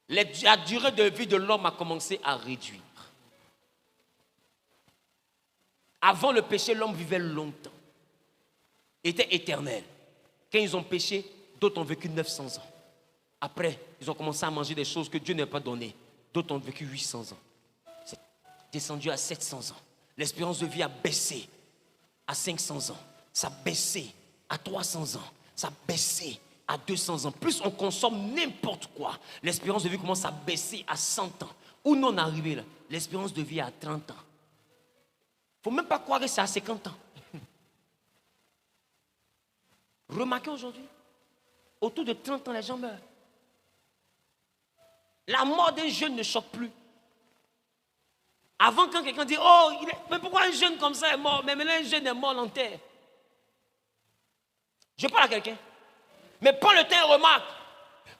la durée de vie de l'homme a commencé à réduire. Avant le péché, l'homme vivait longtemps. Était éternel. Quand ils ont péché, d'autres ont vécu 900 ans. Après, ils ont commencé à manger des choses que Dieu n'a pas données. D'autres ont vécu 800 ans. C'est descendu à 700 ans. L'espérance de vie a baissé à 500 ans. Ça a baissé à 300 ans. Ça a baissé à 200 ans. Plus on consomme n'importe quoi, l'espérance de vie commence à baisser à 100 ans. Où nous on est arrivé là? L'espérance de vie est à 30 ans. Il ne faut même pas croire que c'est à 50 ans. Remarquez aujourd'hui, autour de 30 ans, les gens meurent. La mort d'un jeune ne choque plus. Avant, quand quelqu'un dit, oh, mais pourquoi un jeune comme ça est mort? Mais maintenant, un jeune est mort en terre. Je parle à quelqu'un. Mais prends le temps et remarque.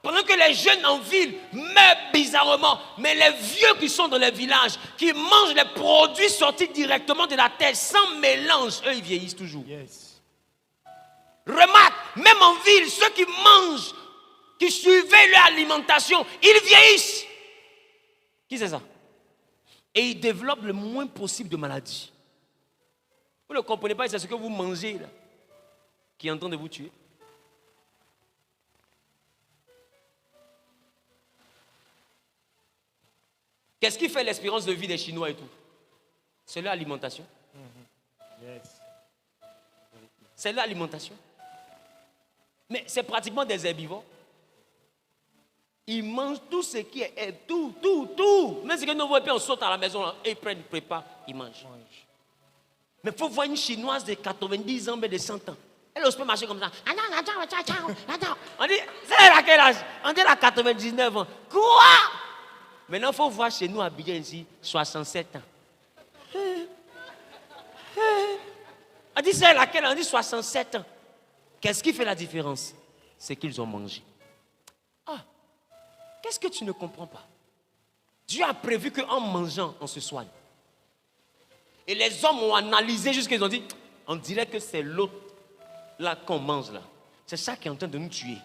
Pendant que les jeunes en ville meurent bizarrement, mais les vieux qui sont dans les villages, qui mangent les produits sortis directement de la terre, sans mélange, eux, ils vieillissent toujours. Yes. Remarque, même en ville, ceux qui mangent, qui suivaient leur alimentation, ils vieillissent. Qui c'est ça? Et ils développent le moins possible de maladies. Vous ne comprenez pas, c'est ce que vous mangez là, qui est en train de vous tuer. Qu'est-ce qui fait l'espérance de vie des Chinois et tout? C'est leur alimentation. Yes. C'est leur alimentation. Mais c'est pratiquement des herbivores. Ils mangent tout ce qui est tout. Même ce que nous voyons, on saute à la maison là, et ils prennent, ils préparent, ils mangent. Mais il faut voir une Chinoise de 90 ans, mais de 100 ans. Elle n'ose pas marcher comme ça. On dit, c'est à quel âge? On dit à 99 ans. Quoi? Maintenant, il faut voir chez nous, à Abidjan, ici, 67 ans. On dit, c'est laquelle? On dit 67 ans. Qu'est-ce qui fait la différence? C'est qu'ils ont mangé. Ah, qu'est-ce que tu ne comprends pas? Dieu a prévu qu'en mangeant, on se soigne. Et les hommes ont analysé jusqu'à ils ont dit, on dirait que c'est l'autre là qu'on mange là. C'est ça qui est en train de nous tuer.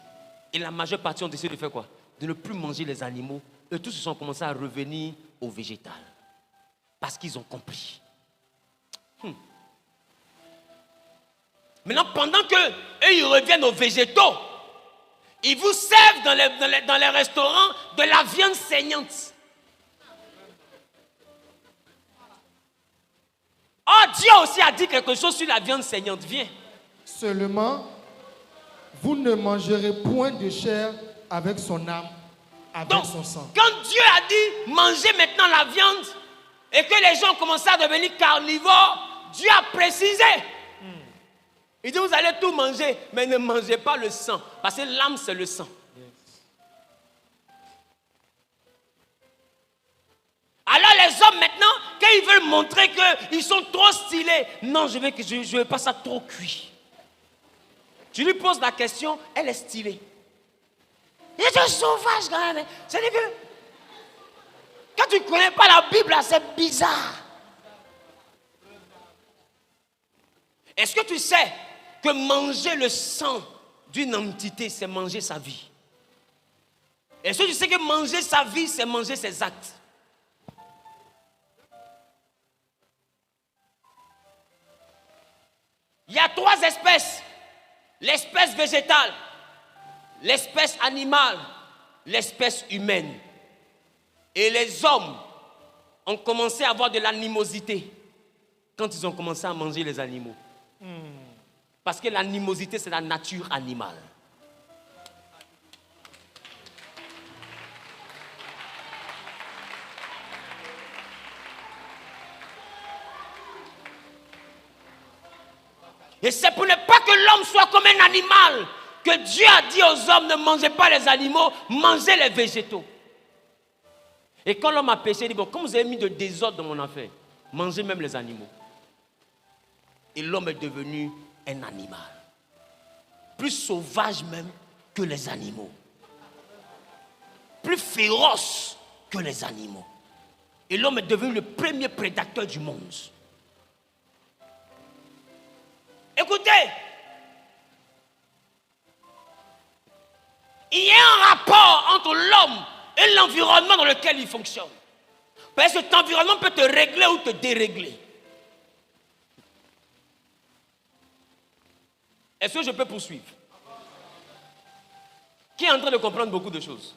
Et la majeure partie ont décidé de faire quoi? De ne plus manger les animaux. Eux tous se sont commencés à revenir au végétal. Parce qu'ils ont compris. Maintenant, pendant qu'eux, ils reviennent aux végétaux, ils vous servent dans les restaurants de la viande saignante. Oh, Dieu aussi a dit quelque chose sur la viande saignante. Viens. Seulement, vous ne mangerez point de chair avec son âme, avec Donc, son sang. quand Dieu a dit mangez maintenant la viande et que les gens ont commencé à devenir carnivores, Dieu a précisé. Il dit vous allez tout manger, mais ne mangez pas le sang, parce que l'âme c'est le sang. Alors les hommes maintenant, quand ils veulent montrer qu'ils sont trop stylés, non, je veux pas ça trop cuit. Tu lui poses la question, elle est stylée. Il est un sauvage quand même. C'est-à-dire que quand tu ne connais pas la Bible, là, c'est bizarre. Est-ce que tu sais que manger le sang d'une entité, c'est manger sa vie? Est-ce que tu sais que manger sa vie, c'est manger ses actes? Il y a 3 espèces. L'espèce végétale, l'espèce animale, l'espèce humaine. Et les hommes ont commencé à avoir de l'animosité quand ils ont commencé à manger les animaux. Parce que l'animosité, c'est la nature animale. Et c'est pour ne pas que l'homme soit comme un animal que Dieu a dit aux hommes, ne mangez pas les animaux, mangez les végétaux. Et quand l'homme a péché, il dit, bon, comme vous avez mis de désordre dans mon affaire, mangez même les animaux. Et l'homme est devenu un animal. Plus sauvage même que les animaux. Plus féroce que les animaux. Et l'homme est devenu le premier prédateur du monde. Écoutez, il y a un rapport entre l'homme et l'environnement dans lequel il fonctionne. Parce que cet environnement peut te régler ou te dérégler. Est-ce que je peux poursuivre? Qui est en train de comprendre beaucoup de choses?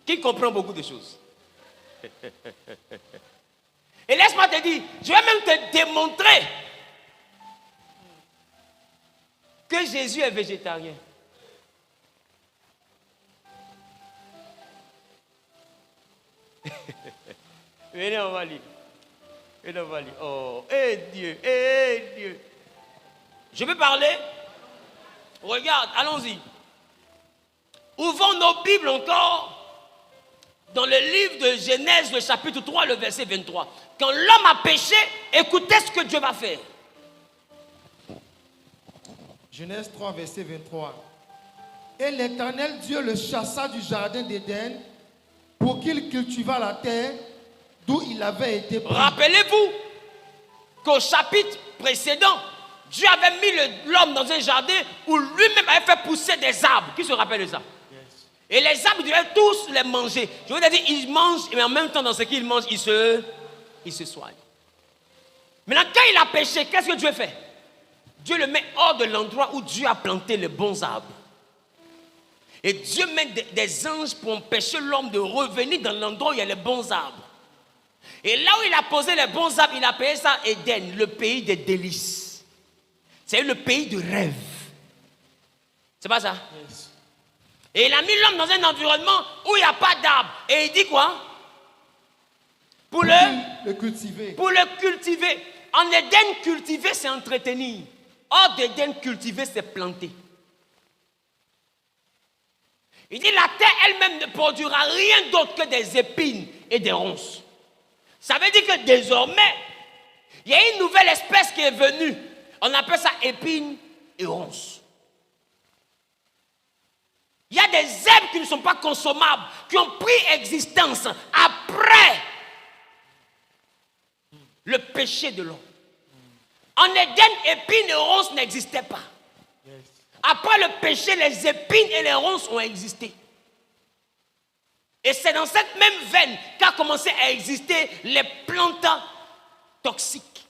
Qui comprend beaucoup de choses? Et laisse-moi te dire, je vais même te démontrer que Jésus est végétarien. Venez, on va lire. Venez, on va lire. Oh, Dieu, Dieu. Je peux parler? Regarde, allons-y. Ouvrons nos Bibles encore dans le livre de Genèse, le chapitre 3, le verset 23. Quand l'homme a péché, écoutez ce que Dieu va faire. Genèse 3, verset 23. Et l'Éternel Dieu le chassa du jardin d'Éden pour qu'il cultivât la terre d'où il avait été pris. Rappelez-vous qu'au chapitre précédent, Dieu avait mis l'homme dans un jardin où lui-même avait fait pousser des arbres. Qui se rappelle de ça? Yes. Et les arbres, il devait tous les manger. Je veux dire, ils mangent, mais en même temps, dans ce qu'ils mangent, ils se soignent. Maintenant, quand il a péché, qu'est-ce que Dieu fait? Dieu le met hors de l'endroit où Dieu a planté les bons arbres. Et Dieu met des anges pour empêcher l'homme de revenir dans l'endroit où il y a les bons arbres. Et là où il a posé les bons arbres, il a appelé ça Éden, le pays des délices. C'est le pays de rêve. C'est pas ça? Yes. Et il a mis l'homme dans un environnement où il n'y a pas d'arbres. Et il dit quoi? Pour le cultiver. Pour le cultiver. En Éden, cultiver, c'est entretenir. Hors d'Éden, cultiver, c'est planter. Il dit la terre elle-même ne produira rien d'autre que des épines et des ronces. Ça veut dire que désormais, il y a une nouvelle espèce qui est venue. On appelle ça épines et ronces. Il y a des herbes qui ne sont pas consommables, qui ont pris existence après le péché de l'homme. En Éden, épines et ronces n'existaient pas. Après le péché, les épines et les ronces ont existé. Et c'est dans cette même veine qu'a commencé à exister les plantes toxiques.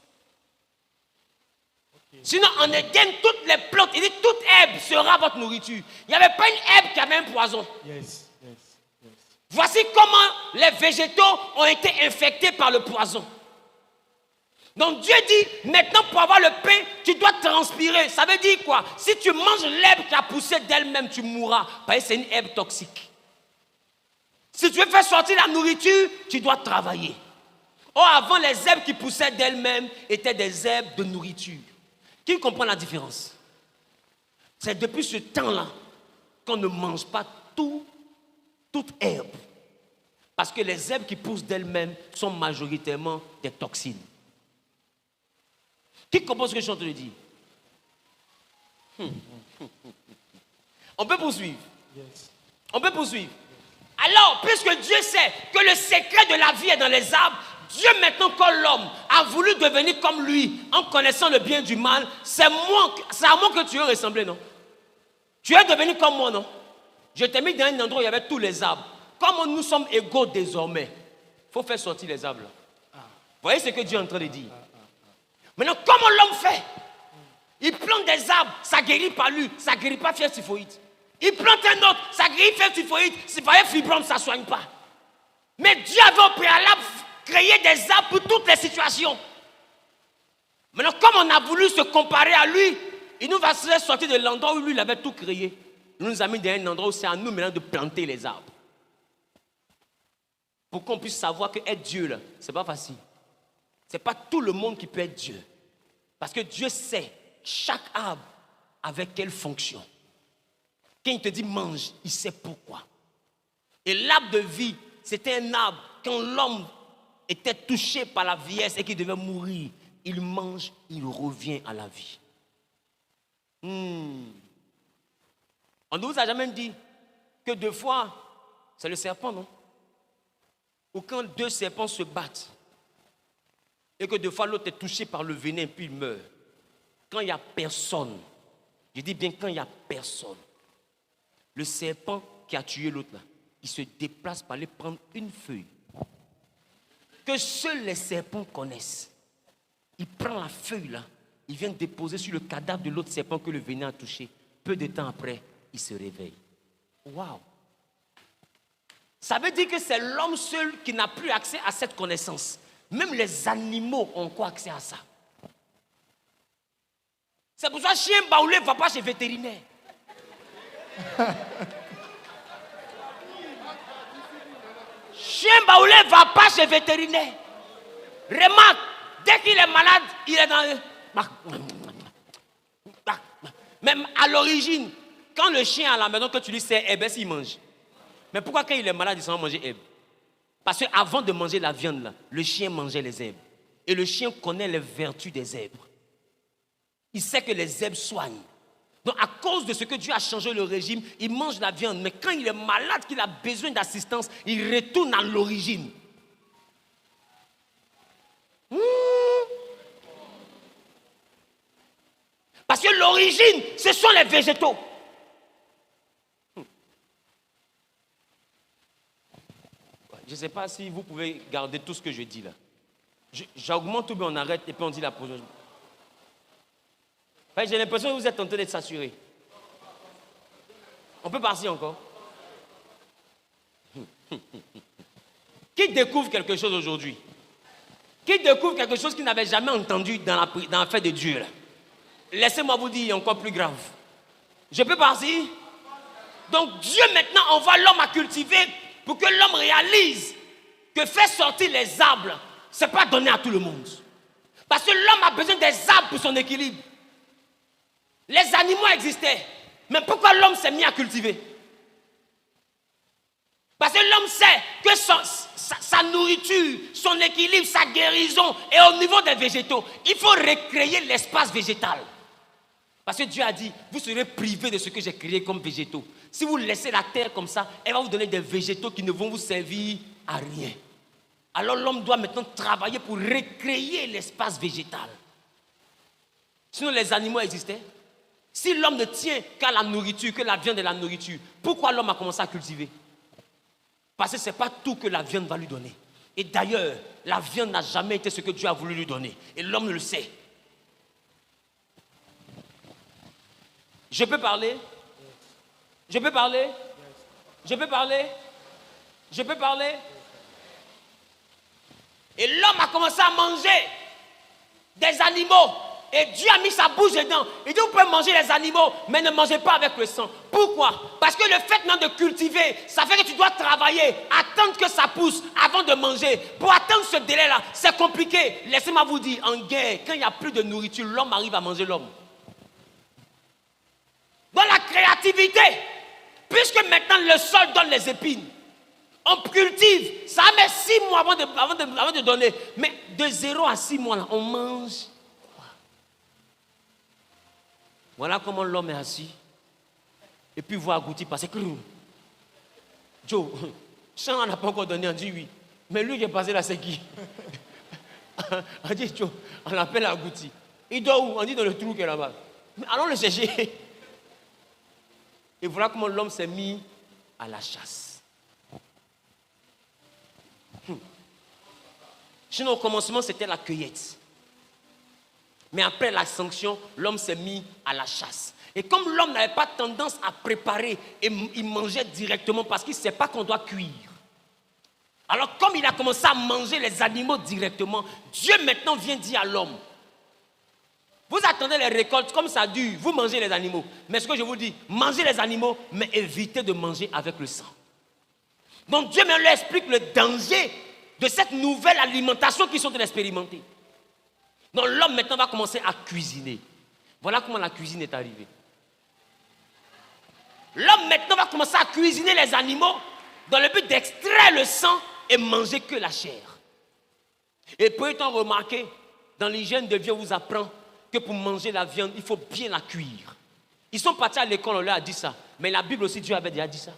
Sinon, en Éden, toutes les plantes, il dit toute herbe sera votre nourriture. Il n'y avait pas une herbe qui avait un poison. Yes. Voici comment les végétaux ont été infectés par le poison. Donc Dieu dit, maintenant pour avoir le pain, tu dois transpirer. Ça veut dire quoi? Si tu manges l'herbe qui a poussé d'elle-même, tu mourras. Parce que c'est une herbe toxique. Si tu veux faire sortir la nourriture, tu dois travailler. Or, avant, les herbes qui poussaient d'elles-mêmes étaient des herbes de nourriture. Qui comprend la différence? C'est depuis ce temps-là qu'on ne mange pas toute herbe. Parce que les herbes qui poussent d'elles-mêmes sont majoritairement des toxines. Qui comprend ce que je suis en train de dire? On peut poursuivre. Yes. On peut poursuivre. Alors, puisque Dieu sait que le secret de la vie est dans les arbres, Dieu maintenant, quand l'homme a voulu devenir comme lui, en connaissant le bien du mal, c'est à moi que tu veux ressembler, non? Tu es devenu comme moi, non? Je t'ai mis dans un endroit où il y avait tous les arbres. Comme nous sommes égaux désormais, il faut faire sortir les arbres là. Vous voyez ce que Dieu est en train de dire? Maintenant, comment l'homme fait? Il plante des arbres, ça guérit pas lui, ça guérit pas fièvre typhoïde. Il plante un autre, ça guérit fièvre typhoïde, c'est pas fibrome, ça ne soigne pas. Mais Dieu avait au préalable créé des arbres pour toutes les situations. Maintenant, comme on a voulu se comparer à lui, il nous va se sortir de l'endroit où lui il avait tout créé. Il nous a mis dans un endroit où c'est à nous maintenant de planter les arbres. Pour qu'on puisse savoir que être Dieu, là, c'est pas facile. Ce n'est pas tout le monde qui peut être Dieu. Parce que Dieu sait chaque arbre avec quelle fonction. Quand il te dit mange, il sait pourquoi. Et l'arbre de vie, c'était un arbre. Quand l'homme était touché par la vieillesse et qu'il devait mourir, il mange, il revient à la vie. On ne vous a jamais dit que deux fois, c'est le serpent, non? Ou quand deux serpents se battent, et que deux fois l'autre est touché par le venin puis il meurt. Quand il n'y a personne, je dis bien quand il n'y a personne, le serpent qui a tué l'autre là, il se déplace pour aller prendre une feuille que seuls les serpents connaissent. Il prend la feuille là, il vient déposer sur le cadavre de l'autre serpent que le venin a touché. Peu de temps après, il se réveille. Waouh! Ça veut dire que c'est l'homme seul qui n'a plus accès à cette connaissance. Même les animaux ont quoi accès à ça? C'est pour ça que chien baoulé ne va pas chez le vétérinaire. Chien baoulé ne va pas chez le vétérinaire. Remarque, dès qu'il est malade, il est dans le... Même à l'origine, quand le chien à la maison, que tu lui sais, eh bien, s'il mange. Mais pourquoi quand il est malade, il s'en va manger herbe? Parce qu'avant de manger la viande, là, le chien mangeait les herbes. Et le chien connaît les vertus des herbes. Il sait que les herbes soignent. Donc à cause de ce que Dieu a changé le régime, il mange la viande. Mais quand il est malade, qu'il a besoin d'assistance, il retourne à l'origine. Parce que l'origine, ce sont les végétaux. Je ne sais pas si vous pouvez garder tout ce que je dis là. J'augmente ou bien on arrête et puis on dit la prochaine. J'ai l'impression que vous êtes en train d'être saturé. On peut partir encore. Qui découvre quelque chose aujourd'hui? Qui découvre quelque chose qu'il n'avait jamais entendu dans l'affaire de Dieu là? Laissez-moi vous dire encore plus grave. Je peux partir? Donc Dieu maintenant envoie l'homme à cultiver pour que l'homme réalise que faire sortir les arbres, ce n'est pas donné à tout le monde. Parce que l'homme a besoin des arbres pour son équilibre. Les animaux existaient. Mais pourquoi l'homme s'est mis à cultiver? Parce que l'homme sait que sa nourriture, son équilibre, sa guérison est au niveau des végétaux. Il faut recréer l'espace végétal. Parce que Dieu a dit, vous serez privés de ce que j'ai créé comme végétaux. Si vous laissez la terre comme ça, elle va vous donner des végétaux qui ne vont vous servir à rien. Alors l'homme doit maintenant travailler pour recréer l'espace végétal. Sinon les animaux existaient. Si l'homme ne tient qu'à la nourriture, que la viande est la nourriture, pourquoi l'homme a commencé à cultiver? Parce que ce n'est pas tout que la viande va lui donner. Et d'ailleurs, la viande n'a jamais été ce que Dieu a voulu lui donner. Et l'homme le sait. Je peux parler? Je peux parler? Je peux parler? Je peux parler? Et l'homme a commencé à manger des animaux. Et Dieu a mis sa bouche dedans. Il dit, vous pouvez manger les animaux, mais ne mangez pas avec le sang. Pourquoi? Parce que le fait maintenant de cultiver, ça fait que tu dois travailler, attendre que ça pousse avant de manger. Pour attendre ce délai-là, c'est compliqué. Laissez-moi vous dire, en guerre, quand il n'y a plus de nourriture, l'homme arrive à manger l'homme. Dans la créativité, puisque maintenant le sol donne les épines, on cultive, ça met 6 mois avant de donner. Mais de 0 à 6 mois, là, on mange. Voilà comment l'homme est assis. Et puis voit Agouti passer. Joe, Jean n'a pas encore donné, on dit oui. Mais lui qui est passé là, c'est qui? On dit Joe, on l'appelle Agouti. Il dort où? On dit dans le trou qui est là-bas. Allons le chercher. Et voilà comment l'homme s'est mis à la chasse. Sinon, au commencement, c'était la cueillette. Mais après la sanction, l'homme s'est mis à la chasse. Et comme l'homme n'avait pas tendance à préparer, et il mangeait directement parce qu'il ne sait pas qu'on doit cuire. Alors comme il a commencé à manger les animaux directement, Dieu maintenant vient dire à l'homme, vous attendez les récoltes comme ça dure, vous mangez les animaux. Mais ce que je vous dis, mangez les animaux, mais évitez de manger avec le sang. Donc Dieu me lui explique le danger de cette nouvelle alimentation qu'ils sont en train d'expérimenter. Donc l'homme maintenant va commencer à cuisiner. Voilà comment la cuisine est arrivée. L'homme maintenant va commencer à cuisiner les animaux dans le but d'extraire le sang et manger que la chair. Et peut-on remarquer, dans l'hygiène de vie, on vous apprend que pour manger la viande, il faut bien la cuire. Ils sont partis à l'école, on leur a dit ça. Mais la Bible aussi, Dieu avait déjà dit ça.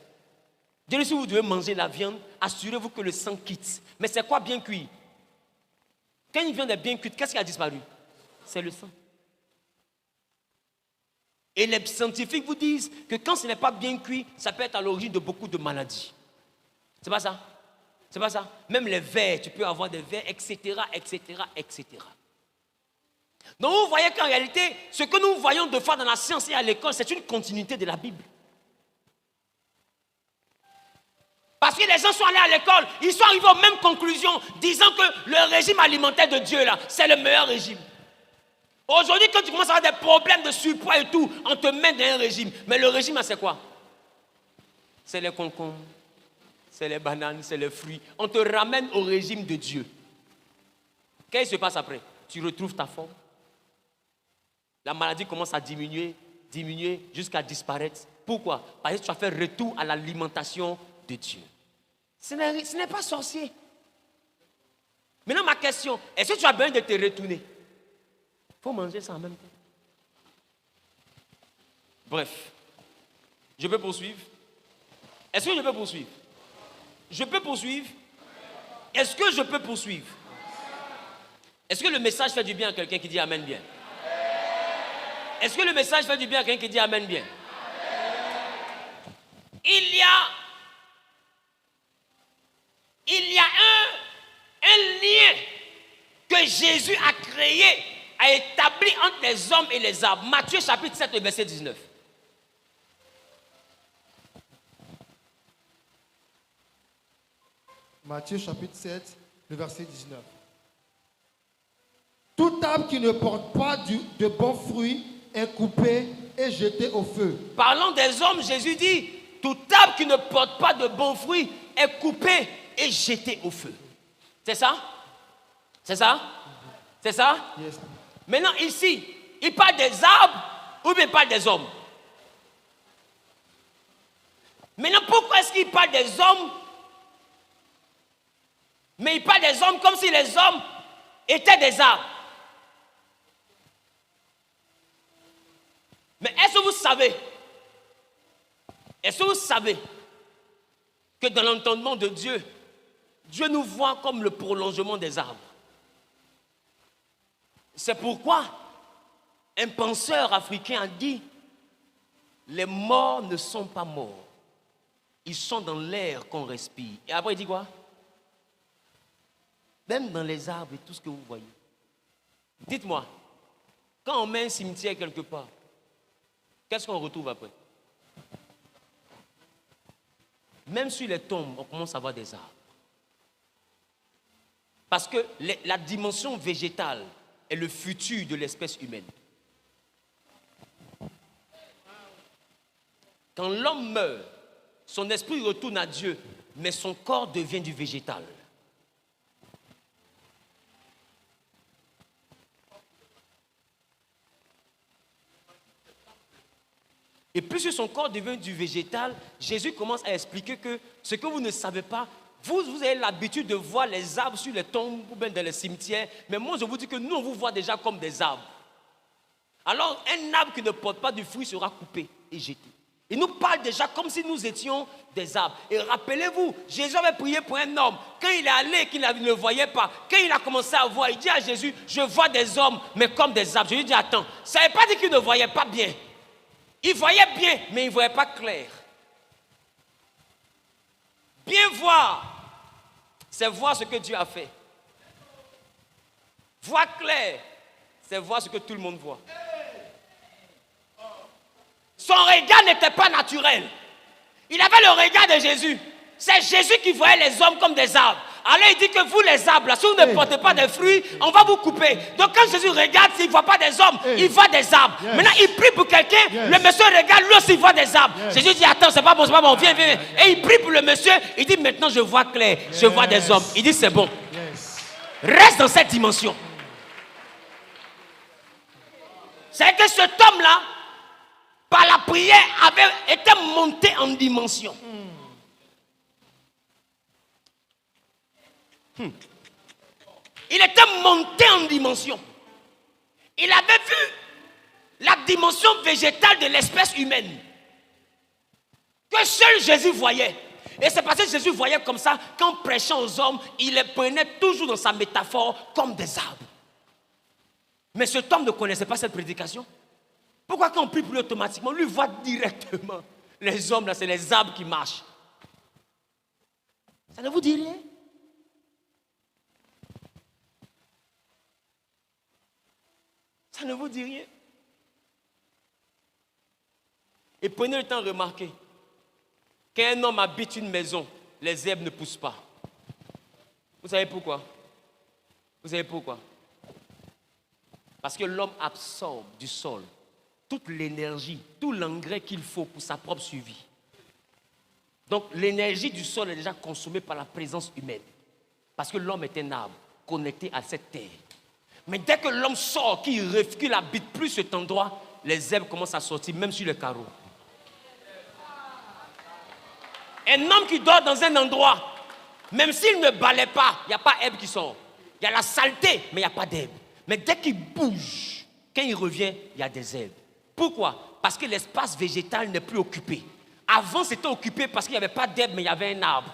Dieu dit, si vous devez manger la viande, assurez-vous que le sang quitte. Mais c'est quoi bien cuire? Quand une viande est bien cuite, qu'est-ce qui a disparu? C'est le sang. Et les scientifiques vous disent que quand ce n'est pas bien cuit, ça peut être à l'origine de beaucoup de maladies. C'est pas ça? C'est pas ça? Même les vers, tu peux avoir des vers, etc., etc., etc. Donc vous voyez qu'en réalité, ce que nous voyons de fois dans la science et à l'école, c'est une continuité de la Bible. Parce que les gens sont allés à l'école, ils sont arrivés aux mêmes conclusions, disant que le régime alimentaire de Dieu, là, c'est le meilleur régime. Aujourd'hui, quand tu commences à avoir des problèmes de surpoids et tout, on te met dans un régime. Mais le régime, c'est quoi? C'est les concombres, c'est les bananes, c'est les fruits. On te ramène au régime de Dieu. Qu'est-ce qui se passe après? Tu retrouves ta forme. La maladie commence à diminuer, jusqu'à disparaître. Pourquoi? Parce que tu as fait retour à l'alimentation de Dieu. Ce n'est pas sorcier. Maintenant, ma question, est-ce que tu as besoin de te retourner? Il faut manger ça en même temps. Bref, je peux poursuivre? Est-ce que je peux poursuivre? Je peux poursuivre? Est-ce que je peux poursuivre? Est-ce que le message fait du bien à quelqu'un qui dit Amen bien? Est-ce que le message fait du bien à quelqu'un qui dit Amen bien? Il y a un lien que Jésus a créé, a établi entre les hommes et les arbres. Matthieu chapitre 7, verset 19. Matthieu chapitre 7, le verset 19. Tout arbre qui ne porte pas de bons fruits est coupé et jeté au feu. Parlant des hommes, Jésus dit, tout arbre qui ne porte pas de bons fruits est coupé et jeté au feu. C'est ça? C'est ça? C'est ça? Yes. Maintenant ici, il parle des arbres ou bien il parle des hommes? Maintenant pourquoi est-ce qu'il parle des hommes? Mais il parle des hommes comme si les hommes étaient des arbres. Mais est-ce que vous savez que dans l'entendement de Dieu, Dieu nous voit comme le prolongement des arbres? C'est pourquoi un penseur africain a dit, les morts ne sont pas morts, ils sont dans l'air qu'on respire. Et après il dit quoi? Même dans les arbres et tout ce que vous voyez. Dites-moi, quand on met un cimetière quelque part, qu'est-ce qu'on retrouve après? Même sur les tombes, on commence à voir des arbres. Parce que la dimension végétale est le futur de l'espèce humaine. Quand l'homme meurt, son esprit retourne à Dieu, mais son corps devient du végétal. Et puisque son corps devient du végétal, Jésus commence à expliquer que ce que vous ne savez pas, vous avez l'habitude de voir les arbres sur les tombes ou bien dans les cimetières, mais moi je vous dis que nous on vous voit déjà comme des arbres. Alors un arbre qui ne porte pas de fruit sera coupé et jeté. Il nous parle déjà comme si nous étions des arbres. Et rappelez-vous, Jésus avait prié pour un homme. Quand il est allé, qu'il ne le voyait pas, quand il a commencé à voir, il dit à Jésus, je vois des hommes, mais comme des arbres. Je lui dis, attends, ça ne veut pas dire qu'il ne voyait pas bien. Il voyait bien, mais il ne voyait pas clair. Bien voir, c'est voir ce que Dieu a fait. Voir clair, c'est voir ce que tout le monde voit. Son regard n'était pas naturel. Il avait le regard de Jésus. C'est Jésus qui voyait les hommes comme des arbres. Alors il dit que vous les arbres, là, si vous ne portez pas de fruits, on va vous couper. Donc quand Jésus regarde, il ne voit pas des hommes, il voit des arbres. Maintenant il prie pour quelqu'un, le monsieur regarde, lui aussi il voit des arbres. Jésus dit, attends, c'est pas bon, viens. Et il prie pour le monsieur, il dit, maintenant je vois clair, je vois des hommes. Il dit, c'est bon. Reste dans cette dimension. C'est que cet homme-là, par la prière, avait été monté en dimension. Il était monté en dimension. Il avait vu la dimension végétale de l'espèce humaine que seul Jésus voyait. Et c'est parce que Jésus voyait comme ça, qu'en prêchant aux hommes, il les prenait toujours dans sa métaphore comme des arbres. Mais cet homme ne connaissait pas cette prédication. Pourquoi quand on prie pour lui automatiquement, lui voit directement les hommes là, c'est les arbres qui marchent. Ça ne vous dit rien? Ça ne vous dit rien? Et prenez le temps de remarquer qu'un homme habite une maison, les herbes ne poussent pas. Vous savez pourquoi? Vous savez pourquoi? Parce que l'homme absorbe du sol toute l'énergie, tout l'engrais qu'il faut pour sa propre survie. Donc l'énergie du sol est déjà consommée par la présence humaine. Parce que l'homme est un arbre connecté à cette terre. Mais dès que l'homme sort, qu'il n'habite plus cet endroit, les herbes commencent à sortir, même sur les carreaux. Un homme qui dort dans un endroit, même s'il ne balaie pas, il n'y a pas d'herbe qui sort. Il y a la saleté, mais il n'y a pas d'herbe. Mais dès qu'il bouge, quand il revient, il y a des herbes. Pourquoi? parce que l'espace végétal n'est plus occupé. Avant, c'était occupé parce qu'il n'y avait pas d'herbe, mais il y avait un arbre.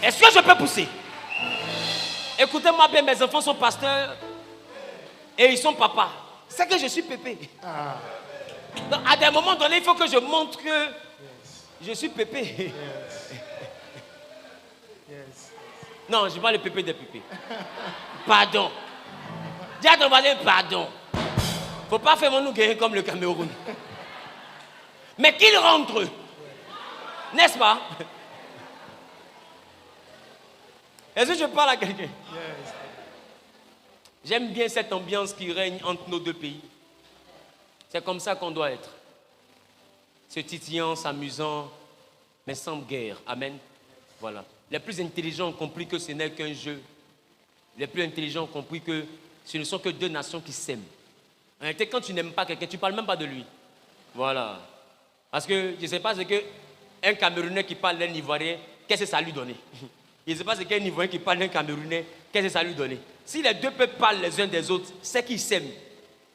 Est-ce que je peux pousser? Écoutez-moi bien, mes enfants sont pasteurs et ils sont papas. C'est que je suis pépé. Donc, à des moments donnés, il faut que je montre que je suis pépé. Non, je parle le pépé des pépés. Pardon. Dis à ton voisin pardon. Faut pas faire nous guérir comme le Cameroun. Mais qu'ils rentrent. N'est-ce pas? Est-ce que je parle à quelqu'un? J'aime bien cette ambiance qui règne entre nos deux pays. C'est comme ça qu'on doit être. Se titillant, s'amusant, mais sans guerre. Amen. Voilà. Les plus intelligents ont compris que ce n'est qu'un jeu. Les plus intelligents ont compris que ce ne sont que deux nations qui s'aiment. En réalité, quand tu n'aimes pas quelqu'un, tu ne parles même pas de lui. Voilà. Parce que je ne sais pas ce qu'un Camerounais qui parle d'un Ivoirien, qu'est-ce que ça lui donne? Je ne sais pas ce qu'un Ivoirien qui parle d'un Camerounais, qu'est-ce que ça lui donne? Si les deux peuples parlent les uns des autres, c'est qu'ils s'aiment.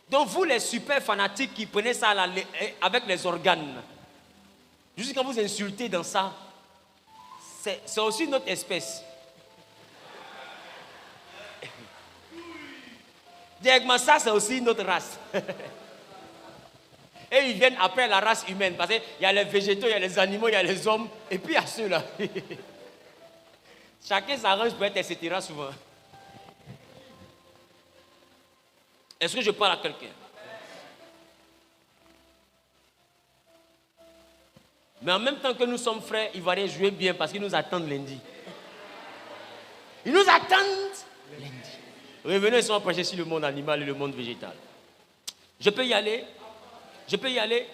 Donc vous, les super fanatiques qui prenez ça avec les organes, juste quand vous insultez dans ça, c'est aussi notre espèce. Directement, ça, c'est aussi notre race. Et ils viennent après la race humaine, parce qu'il y a les végétaux, il y a les animaux, il y a les hommes, et puis il y a ceux-là. Chacun s'arrange pour être etc. souvent. Est-ce que je parle à quelqu'un? Mais en même temps que nous sommes frères, il va aller jouer bien parce qu'ils nous attendent lundi. Ils nous attendent lundi. Revenez sur prêcher sur le monde animal et le monde végétal. Je peux y aller? Je peux y aller?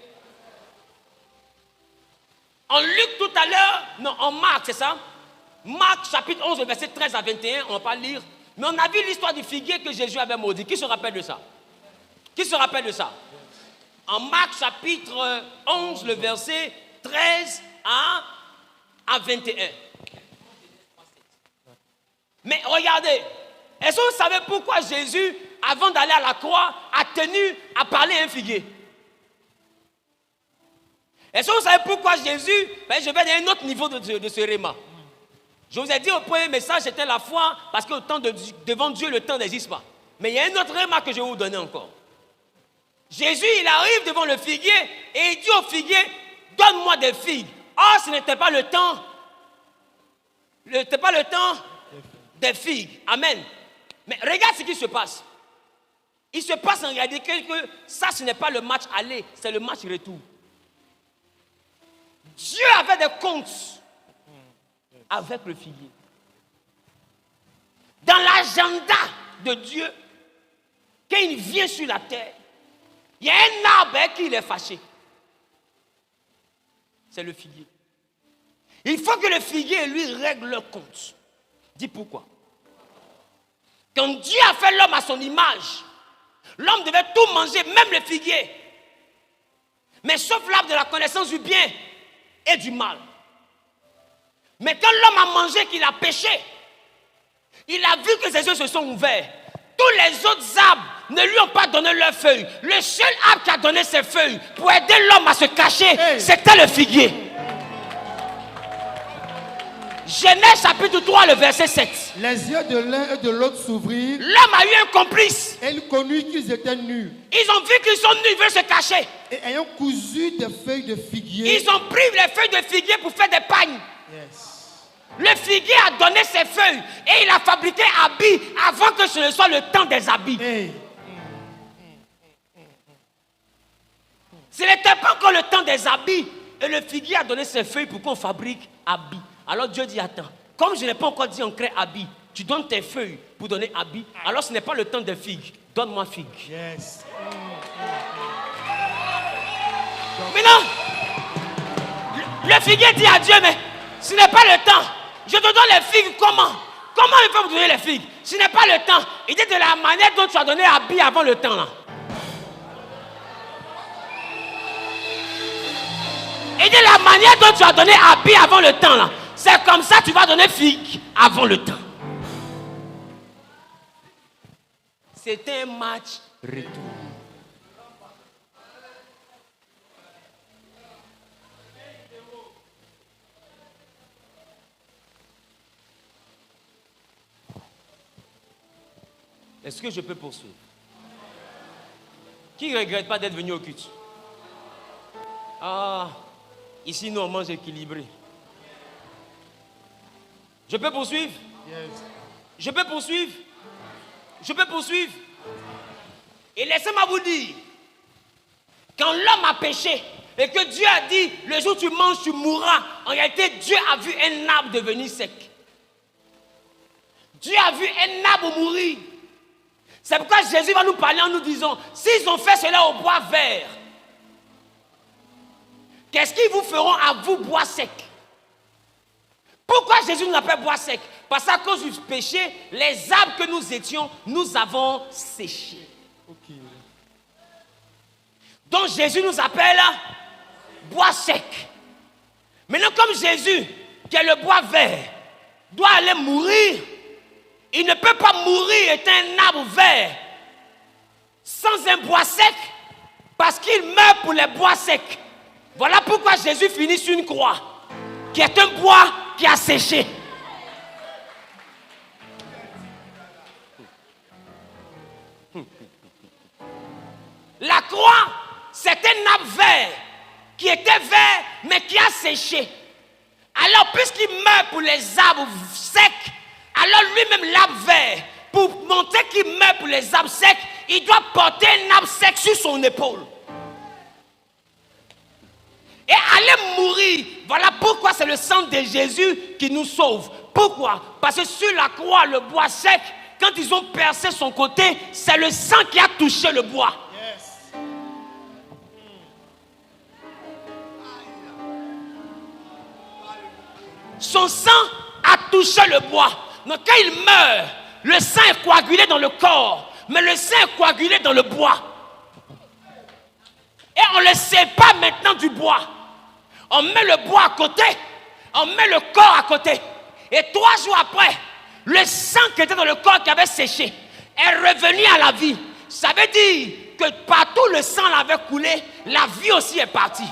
En Luc tout à l'heure, non, en Marc, c'est ça? Marc chapitre 11, verset 13 à 21, on ne va pas lire. Mais on a vu l'histoire du figuier que Jésus avait maudit. Qui se rappelle de ça? Qui se rappelle de ça? En Marc chapitre 11, le verset 13 à 21. Mais regardez, est-ce que vous savez pourquoi Jésus, avant d'aller à la croix, a tenu à parler à un figuier? Est-ce que vous savez pourquoi Jésus, je vais donner un autre niveau de ce réma. Je vous ai dit au premier message, c'était la foi, parce que devant Dieu, le temps n'existe pas. Mais il y a un autre réma que je vais vous donner encore. Jésus, il arrive devant le figuier et il dit au figuier, donne-moi des figues. Or, ce n'était pas le temps. Ce n'était pas le temps des figues. Amen. Mais regarde ce qui se passe. Il se passe en réalité que ça, ce n'est pas le match aller, c'est le match retour. Dieu avait des comptes avec le figuier. Dans l'agenda de Dieu, quand il vient sur la terre, il y a un arbre avec qui il est fâché. C'est le figuier. Il faut que le figuier lui règle leur compte. Dis pourquoi. Quand Dieu a fait l'homme à son image, l'homme devait tout manger, même le figuier. Mais sauf l'arbre de la connaissance du bien et du mal. Mais quand l'homme a mangé, qu'il a péché, il a vu que ses yeux se sont ouverts. Tous les autres arbres ne lui ont pas donné leurs feuilles. Le seul arbre qui a donné ses feuilles pour aider l'homme à se cacher, c'était le figuier. Genèse chapitre 3, le verset 7. Les yeux de l'un et de l'autre s'ouvrirent. L'homme a eu un complice. Et il connut qu'ils étaient nus. Ils ont vu qu'ils sont nus, ils veulent se cacher. Et ayant cousu des feuilles de figuier. Ils ont pris les feuilles de figuier pour faire des pagnes. Le figuier a donné ses feuilles et il a fabriqué habits avant que ce ne soit le temps des habits. Ce n'était pas encore le temps des habits. Et le figuier a donné ses feuilles pour qu'on fabrique habits. Alors Dieu dit, attends, comme je n'ai pas encore dit on crée habits, tu donnes tes feuilles pour donner habits, alors ce n'est pas le temps des figues. Donne-moi figues. Maintenant, le figuier dit à Dieu, mais ce n'est pas le temps. Je te donne les figues comment? Comment il faut vous donner les figues? Ce n'est pas le temps. Il dit de la manière dont tu as donné habit avant le temps là. Il dit la manière dont tu as donné habit avant le temps là. C'est comme ça que tu vas donner figues avant le temps. C'est un match retour. Est-ce que je peux poursuivre? Qui ne regrette pas d'être venu au culte? Ah, ici nous on mange équilibré. Je peux poursuivre? Yes. Je peux poursuivre? Je peux poursuivre? Et laissez-moi vous dire, quand l'homme a péché et que Dieu a dit, le jour où tu manges, tu mourras, en réalité, Dieu a vu un arbre devenir sec. Dieu a vu un arbre mourir. C'est pourquoi Jésus va nous parler en nous disant, s'ils ont fait cela au bois vert, qu'est-ce qu'ils vous feront à vous, bois sec? Pourquoi Jésus nous appelle bois sec? Parce qu'à cause du péché, les arbres que nous étions, nous avons séché. Ok. Donc Jésus nous appelle bois sec. Maintenant, comme Jésus, qui est le bois vert, doit aller mourir, il ne peut pas mourir étant un arbre vert sans un bois sec, parce qu'il meurt pour les bois secs. Voilà pourquoi Jésus finit sur une croix, qui est un bois qui a séché. La croix, c'est un arbre vert qui était vert mais qui a séché. Alors puisqu'il meurt pour les arbres secs, alors lui-même l'arbre vert, pour montrer qu'il meurt pour les arbres secs, il doit porter un arbre sec sur son épaule. Et aller mourir. Voilà pourquoi c'est le sang de Jésus qui nous sauve. Pourquoi? Parce que sur la croix, le bois sec, quand ils ont percé son côté, c'est le sang qui a touché le bois. Yes. Son sang a touché le bois. Donc quand il meurt, le sang est coagulé dans le corps, mais le sang est coagulé dans le bois. Et on ne le sépare maintenant du bois. On met le bois à côté, on met le corps à côté. Et 3 jours après, le sang qui était dans le corps qui avait séché est revenu à la vie. Ça veut dire que partout le sang l'avait coulé, la vie aussi est partie.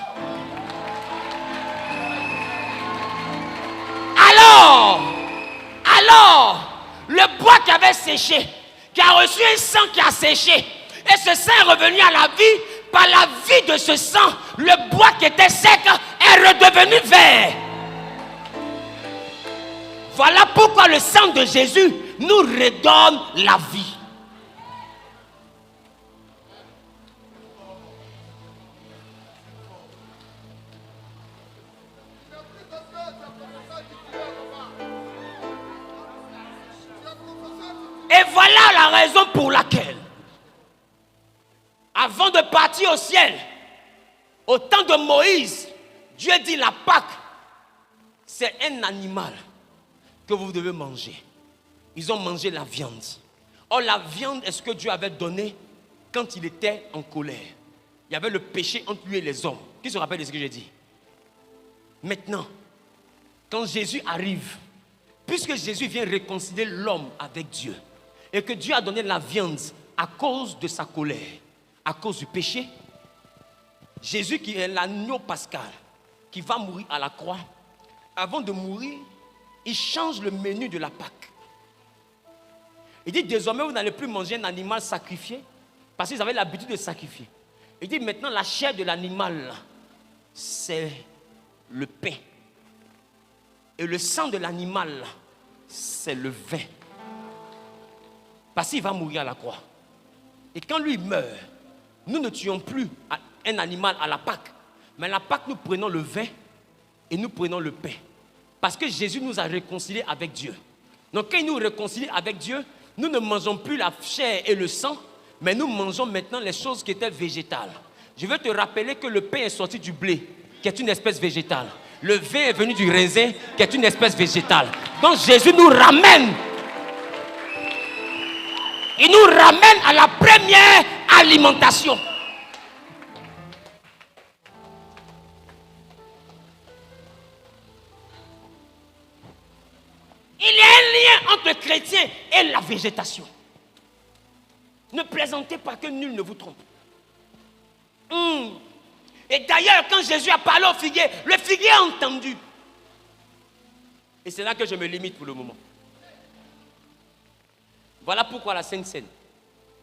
Alors, le bois qui avait séché, qui a reçu un sang qui a séché, et ce sang est revenu à la vie, par la vie de ce sang, le bois qui était sec est redevenu vert. Voilà pourquoi le sang de Jésus nous redonne la vie. Et voilà la raison pour laquelle, avant de partir au ciel, au temps de Moïse, Dieu dit la Pâque, c'est un animal que vous devez manger. Ils ont mangé la viande. Or la viande est ce que Dieu avait donné quand il était en colère. Il y avait le péché entre lui et les hommes. Qui se rappelle de ce que j'ai dit? Maintenant, quand Jésus arrive, puisque Jésus vient réconcilier l'homme avec Dieu, et que Dieu a donné la viande à cause de sa colère, à cause du péché, Jésus qui est l'agneau pascal, qui va mourir à la croix, avant de mourir, il change le menu de la Pâque. Il dit désormais vous n'allez plus manger un animal sacrifié, parce qu'ils avaient l'habitude de sacrifier. Il dit maintenant la chair de l'animal, c'est le pain. Et le sang de l'animal, c'est le vin. Parce qu'il va mourir à la croix. Et quand lui meurt, nous ne tuons plus un animal à la Pâque. Mais à la Pâque, nous prenons le vin et nous prenons le pain. Parce que Jésus nous a réconciliés avec Dieu. Donc quand il nous réconcilie avec Dieu, nous ne mangeons plus la chair et le sang, mais nous mangeons maintenant les choses qui étaient végétales. Je veux te rappeler que le pain est sorti du blé, qui est une espèce végétale. Le vin est venu du raisin, qui est une espèce végétale. Donc Jésus nous ramène. Il nous ramène à la première alimentation. Il y a un lien entre le chrétien et la végétation. Ne plaisantez pas, que nul ne vous trompe. Et d'ailleurs, quand Jésus a parlé au figuier, le figuier a entendu. Et c'est là que je me limite pour le moment. Voilà pourquoi la Sainte Seine.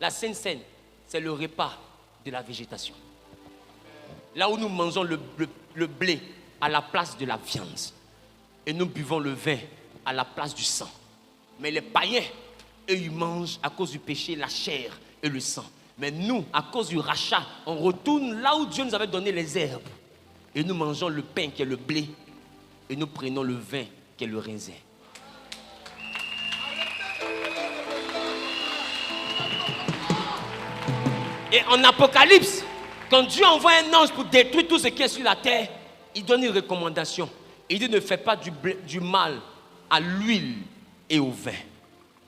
La Sainte Seine, c'est le repas de la végétation. Là où nous mangeons le blé à la place de la viande. Et nous buvons le vin à la place du sang. Mais les païens, eux, ils mangent à cause du péché la chair et le sang. Mais nous, à cause du rachat, on retourne là où Dieu nous avait donné les herbes. Et nous mangeons le pain qui est le blé. Et nous prenons le vin qui est le raisin. Et en Apocalypse, quand Dieu envoie un ange pour détruire tout ce qui est sur la terre, il donne une recommandation. Il dit ne fais pas du mal à l'huile et au vin.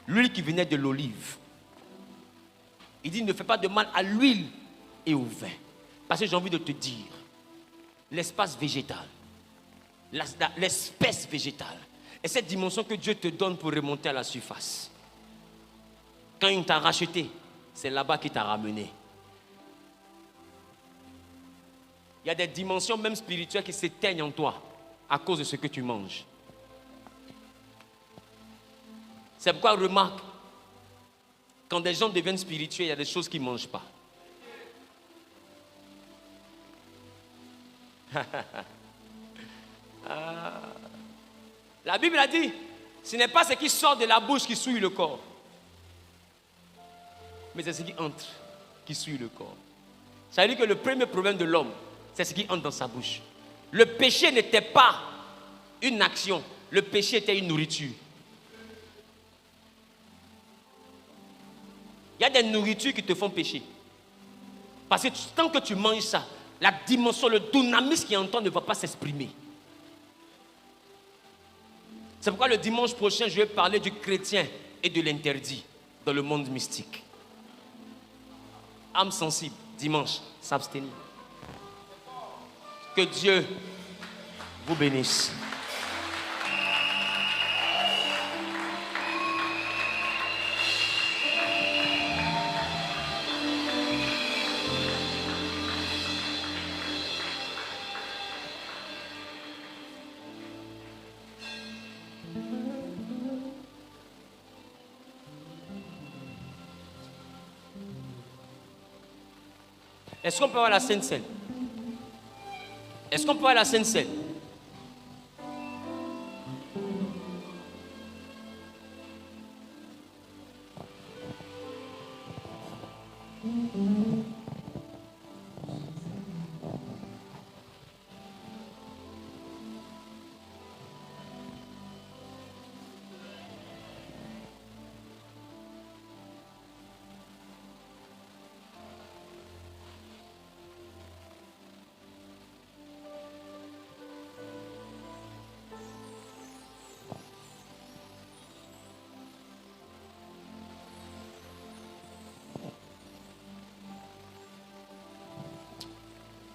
L'huile qui venait de l'olive. Il dit ne fais pas de mal à l'huile et au vin. Parce que j'ai envie de te dire, l'espace végétal, l'espèce végétale, et cette dimension que Dieu te donne pour remonter à la surface. Quand il t'a racheté, c'est là-bas qu'il t'a ramené. Il y a des dimensions même spirituelles qui s'éteignent en toi à cause de ce que tu manges. C'est pourquoi remarque, quand des gens deviennent spirituels, il y a des choses qu'ils ne mangent pas. La Bible a dit, ce n'est pas ce qui sort de la bouche qui souille le corps, mais c'est ce qui entre qui souille le corps. Ça veut dire que le premier problème de l'homme, c'est ce qui entre dans sa bouche. Le péché n'était pas une action, le péché était une nourriture. Il y a des nourritures qui te font pécher. Parce que tant que tu manges ça, la dimension, le dynamisme qui est en toi ne va pas s'exprimer. C'est pourquoi le dimanche prochain, je vais parler du chrétien et de l'interdit dans le monde mystique. Âme sensible, dimanche, s'abstenir. Que Dieu vous bénisse. Est-ce qu'on peut avoir la Sainte Seine? Est-ce qu'on peut avoir la Sainte Seine?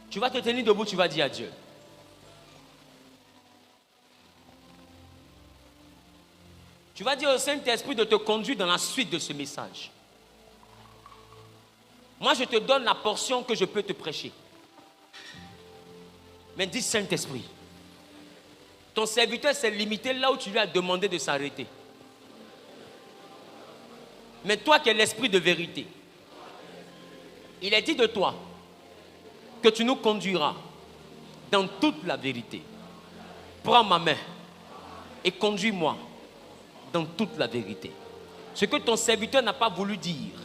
Tu vas te tenir debout, tu vas dire à Dieu. Tu vas dire au Saint-Esprit de te conduire dans la suite de ce message. Moi, je te donne la portion que je peux te prêcher. Mais dis Saint-Esprit, ton serviteur s'est limité là où tu lui as demandé de s'arrêter. Mais toi qui es l'esprit de vérité, il est dit de toi que tu nous conduiras dans toute la vérité. Prends ma main et conduis-moi dans toute la vérité. Ce que ton serviteur n'a pas voulu dire,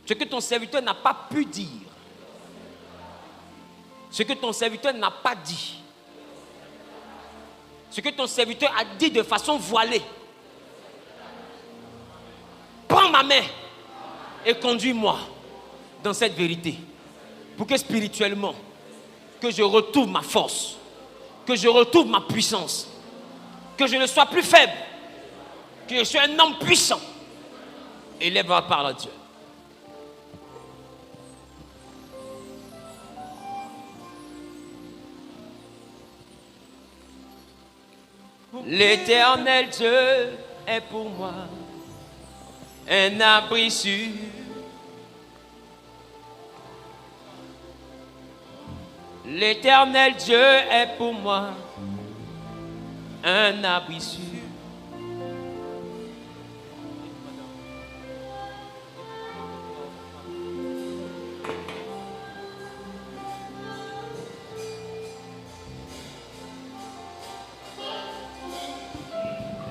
ce que ton serviteur n'a pas pu dire, ce que ton serviteur n'a pas dit, ce que ton serviteur a dit de façon voilée. Prends ma main et conduis-moi dans cette vérité. Pour que spirituellement, que je retrouve ma force, que je retrouve ma puissance, que je ne sois plus faible, que je sois un homme puissant. Élève la parole à Dieu. L'Éternel Dieu est pour moi. un abri sûr. L'Éternel Dieu est pour moi un abri sûr.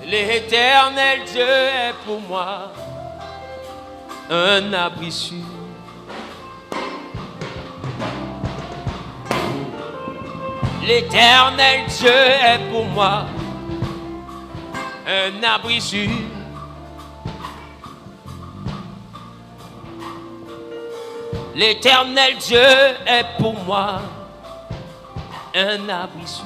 L'Éternel Dieu est pour moi un abri sûr. L'Éternel Dieu est pour moi un abri sûr. L'Éternel Dieu est pour moi un abri sûr.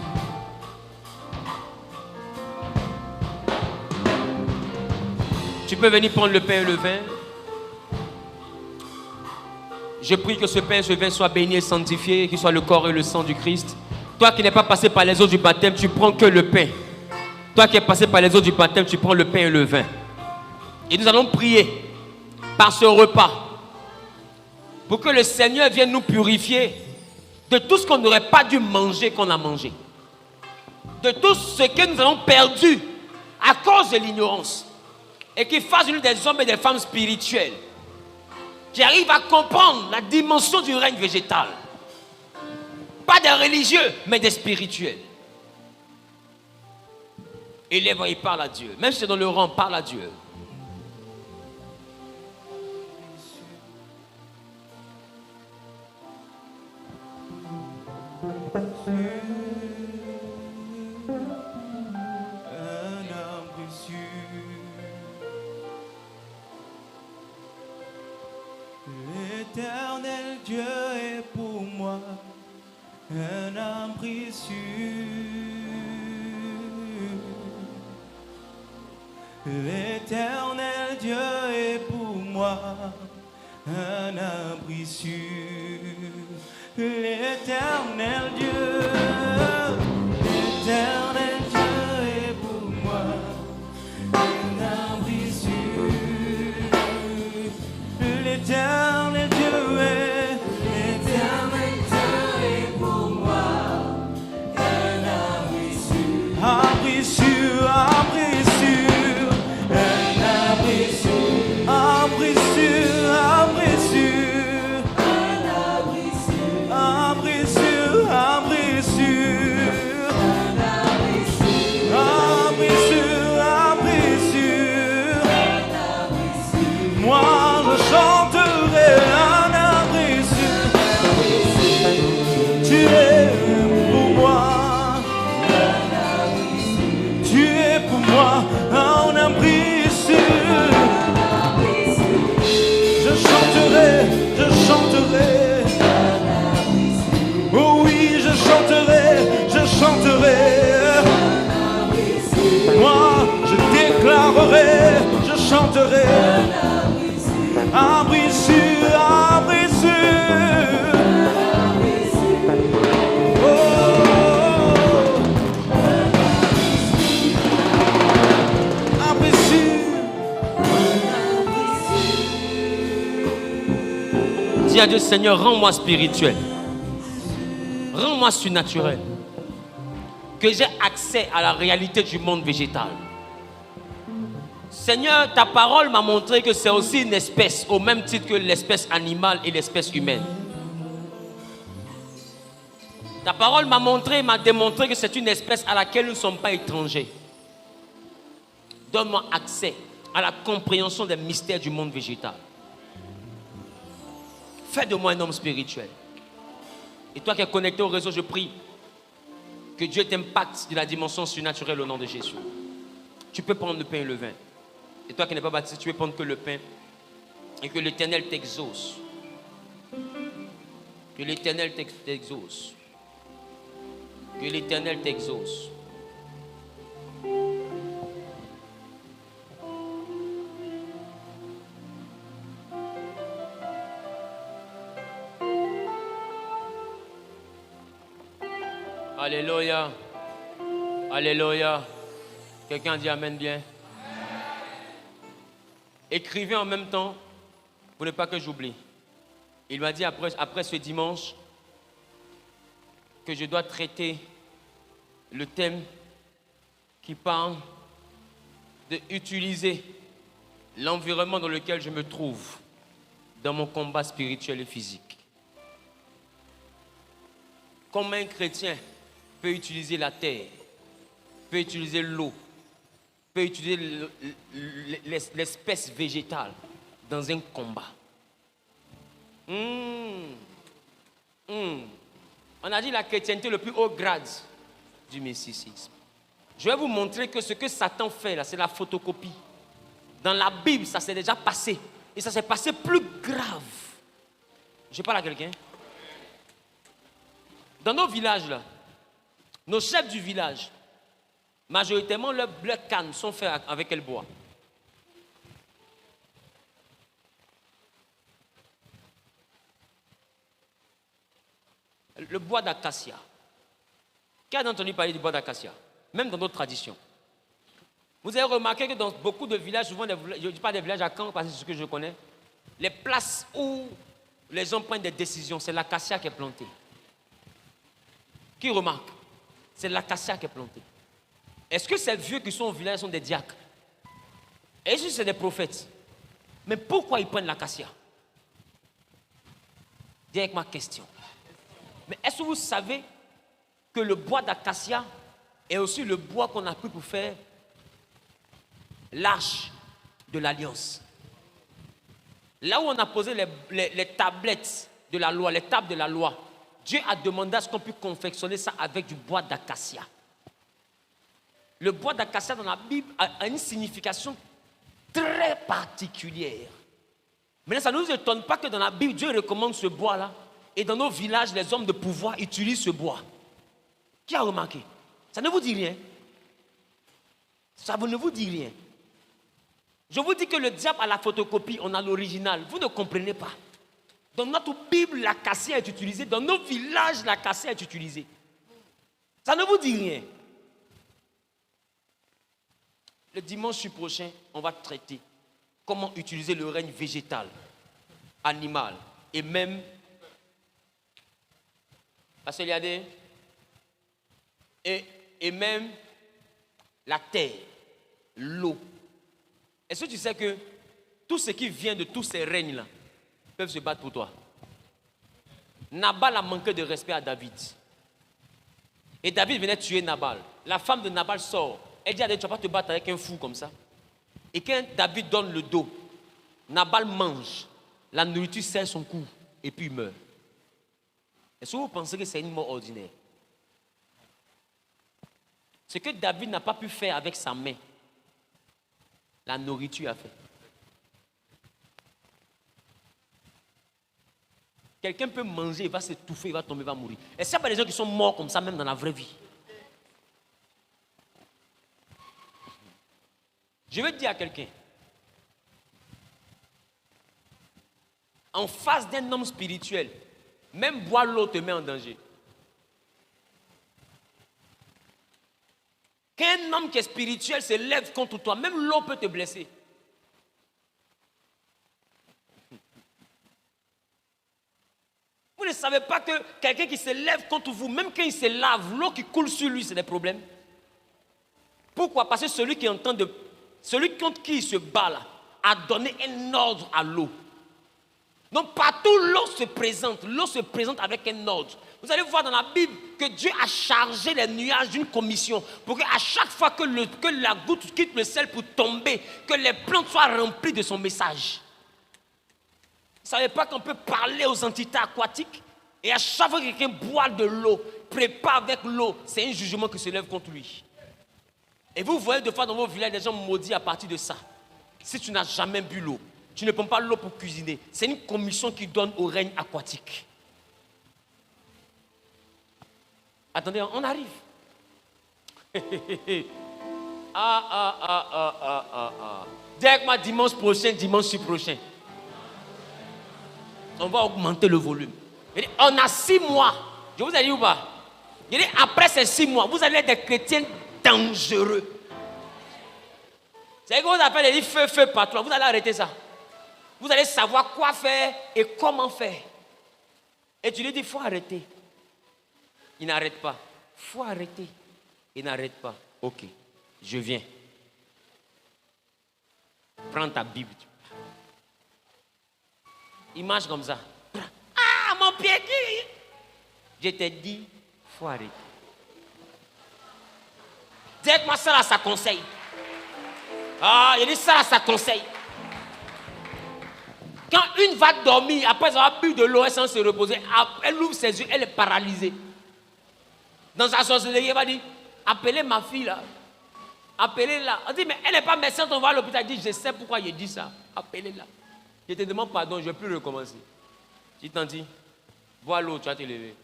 Tu peux venir prendre le pain et le vin. Je prie que ce pain et ce vin soient bénis et sanctifiés, qu'il soit le corps et le sang du Christ. Toi qui n'es pas passé par les eaux du baptême, tu prends que le pain. Toi qui es passé par les eaux du baptême, tu prends le pain et le vin. Et nous allons prier par ce repas pour que le Seigneur vienne nous purifier de tout ce qu'on n'aurait pas dû manger qu'on a mangé. De tout ce que nous avons perdu à cause de l'ignorance. Et qu'il fasse une des hommes et des femmes spirituels qui arrivent à comprendre la dimension du règne végétal. Pas des religieux, mais des spirituels. Élève et parle à Dieu. Même si c'est dans le rang, parle à Dieu. L'Éternel Dieu est pour moi un abri sûr. L'Éternel Dieu est pour moi un abri sûr. L'Éternel Dieu, l'Éternel Dieu est pour moi un abri sûr. L'Éternel Dieu est, l'Éternel Dieu est pour moi un abri sûr. Abri sûr, abri sûr, un abri sûr. Abri sûr, abri sûr, un abri sûr. Abri sûr, abri sûr, un abri sûr. Abri sûr, abri sûr, un abri sûr. Moi je chanterai un abri sûr. Tu es pour moi. Tu es pour moi un abri sûr. Je chanterai, je chanterai. Oh oui, je chanterai, je chanterai. Moi, je déclarerai, je chanterai. Abri sûr, abri sûr. Oh, abri sûr. Dis à Dieu, Seigneur, rends-moi spirituel. Rends-moi surnaturel. Que j'ai accès à la réalité du monde végétal. Seigneur, ta parole m'a montré que c'est aussi une espèce, au même titre que l'espèce animale et l'espèce humaine. Ta parole m'a montré, m'a démontré que c'est une espèce à laquelle nous ne sommes pas étrangers. Donne-moi accès à la compréhension des mystères du monde végétal. Fais de moi un homme spirituel. Et toi qui es connecté au réseau, je prie que Dieu t'impacte de la dimension surnaturelle au nom de Jésus. Tu peux prendre le pain et le vin. Et toi qui n'es pas baptisé, tu peux prendre que le pain. Et que l'Éternel t'exauce. Que l'Éternel t'exauce. Que l'Éternel t'exauce. Alléluia. Alléluia. Quelqu'un dit Amen bien. écrivez en même temps pour ne pas que j'oublie. Il m'a dit après ce dimanche que je dois traiter le thème qui parle d'utiliser l'environnement dans lequel je me trouve dans mon combat spirituel et physique. Comment un chrétien peut utiliser la terre, peut utiliser l'eau, peut utiliser l'espèce végétale dans un combat. On a dit la chrétienté le plus haut grade du mysticisme. Je vais vous montrer que ce que Satan fait là, c'est la photocopie. Dans la Bible, ça s'est déjà passé. Et ça s'est passé plus grave. Je parle à quelqu'un. Dans nos villages là, nos chefs du village, majoritairement leurs cannes sont faits avec quel bois? Le bois d'acacia. Qui a entendu parler du bois d'acacia? Même dans d'autres traditions. Vous avez remarqué que dans beaucoup de villages, souvent je ne dis pas des villages à Caen parce que c'est ce que je connais, les places où les gens prennent des décisions, c'est l'acacia qui est planté. Qui remarque? C'est l'acacia qui est planté. Est-ce que ces vieux qui sont au village sont des diacres? Est-ce que c'est des prophètes? Mais pourquoi ils prennent l'acacia? Dis avec ma question. Mais est-ce que vous savez que le bois d'acacia est aussi le bois qu'on a pris pour faire l'arche de l'alliance? Là où on a posé les tablettes de la loi, les tables de la loi, Dieu a demandé à ce qu'on puisse confectionner ça avec du bois d'acacia. Le bois d'acacia dans la Bible a une signification très particulière. Maintenant, ça ne nous étonne pas que dans la Bible, Dieu recommande ce bois-là. Et dans nos villages, les hommes de pouvoir utilisent ce bois. Qui a remarqué? Ça ne vous dit rien. Ça ne vous dit rien. Je vous dis que le diable a la photocopie, on a l'original. Vous ne comprenez pas. Dans notre Bible, l'acacia est utilisée. Dans nos villages, l'acacia est utilisée. Ça ne vous dit rien. Le dimanche prochain, on va traiter comment utiliser le règne végétal, animal et même... Parce qu'il y a des... Et même la terre, l'eau. Est-ce que tu sais que tout ce qui vient de tous ces règnes-là peuvent se battre pour toi? Nabal a manqué de respect à David. Et David venait tuer Nabal. La femme de Nabal sort. Elle dit à David, tu ne vas pas te battre avec un fou comme ça. Et quand David donne le dos, Nabal mange. La nourriture serre son cou et puis il meurt. Est-ce que vous pensez que c'est une mort ordinaire? Ce que David n'a pas pu faire avec sa main, la nourriture a fait. Quelqu'un peut manger, il va s'étouffer, il va tomber, il va mourir. Est-ce qu'il n'y a pas des gens qui sont morts comme ça même dans la vraie vie? Je veux dire à quelqu'un, en face d'un homme spirituel, même boire l'eau te met en danger. Quand un homme qui est spirituel se lève contre toi, même l'eau peut te blesser. Vous ne savez pas que quelqu'un qui se lève contre vous, même quand il se lave, l'eau qui coule sur lui, c'est des problèmes. Pourquoi? Parce que celui contre qui il se bat là, a donné un ordre à l'eau. Donc partout l'eau se présente avec un ordre. Vous allez voir dans la Bible que Dieu a chargé les nuages d'une commission pour qu'à chaque fois que la goutte quitte le ciel pour tomber, que les plantes soient remplies de son message. Vous ne savez pas qu'on peut parler aux entités aquatiques et à chaque fois que quelqu'un boit de l'eau, prépare avec l'eau, c'est un jugement qui se lève contre lui. Et vous voyez des fois dans vos villages des gens maudits à partir de ça. Si tu n'as jamais bu l'eau, tu ne prends pas l'eau pour cuisiner. C'est une commission qui donne au règne aquatique. Attendez, on arrive. Dis avec moi dimanche prochain. On va augmenter le volume. On a 6 mois. Je vous ai dit ou pas? Je dis après ces 6 mois, vous allez être des chrétiens dangereux. C'est que vous appelez les feu partout. Vous allez arrêter ça. Vous allez savoir quoi faire et comment faire. Et tu lui dis, il faut arrêter. Il n'arrête pas. Il faut arrêter. Il n'arrête pas. Ok, je viens. Prends ta Bible. Il marche comme ça. Ah, mon pied qui... Je t'ai dit, il faut arrêter. Dis-moi ça là, ça conseille. Ah, il dit ça là, ça conseille. Quand une va dormir, après avoir bu de l'eau, sans se reposer, elle ouvre ses yeux, elle est paralysée. Dans sa sorcellerie, elle va dire, appelez ma fille là. Appelez-la. On dit, mais elle n'est pas médecin, on va à l'hôpital. Elle dit, je sais pourquoi il dit ça. Appelez-la. Je te demande pardon, je ne vais plus recommencer. Tu t'en dis, bois l'eau, tu vas te lever.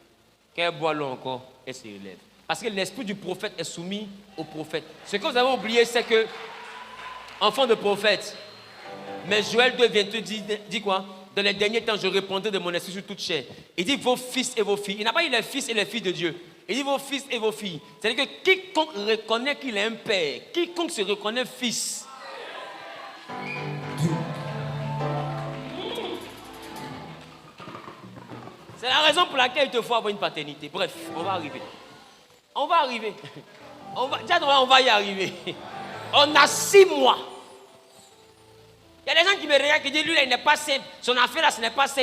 Quand elle boit l'eau encore, elle se relève. Parce que l'esprit du prophète est soumis au prophète. Ce que vous avez oublié, c'est que, enfant de prophète, mais Joël 2 vient te dire quoi? Dans les derniers temps, je répondrai de mon esprit sur toute chair. Il dit vos fils et vos filles. Il n'a pas dit les fils et les filles de Dieu. Il dit vos fils et vos filles. C'est-à-dire que quiconque reconnaît qu'il est un père, quiconque se reconnaît fils. C'est la raison pour laquelle il te faut avoir une paternité. Bref, on va arriver. On va arriver. On va y arriver. On a 6 mois. Il y a des gens qui me regardent qui disent, lui, là, il n'est pas simple. Son affaire, là, ce n'est pas simple.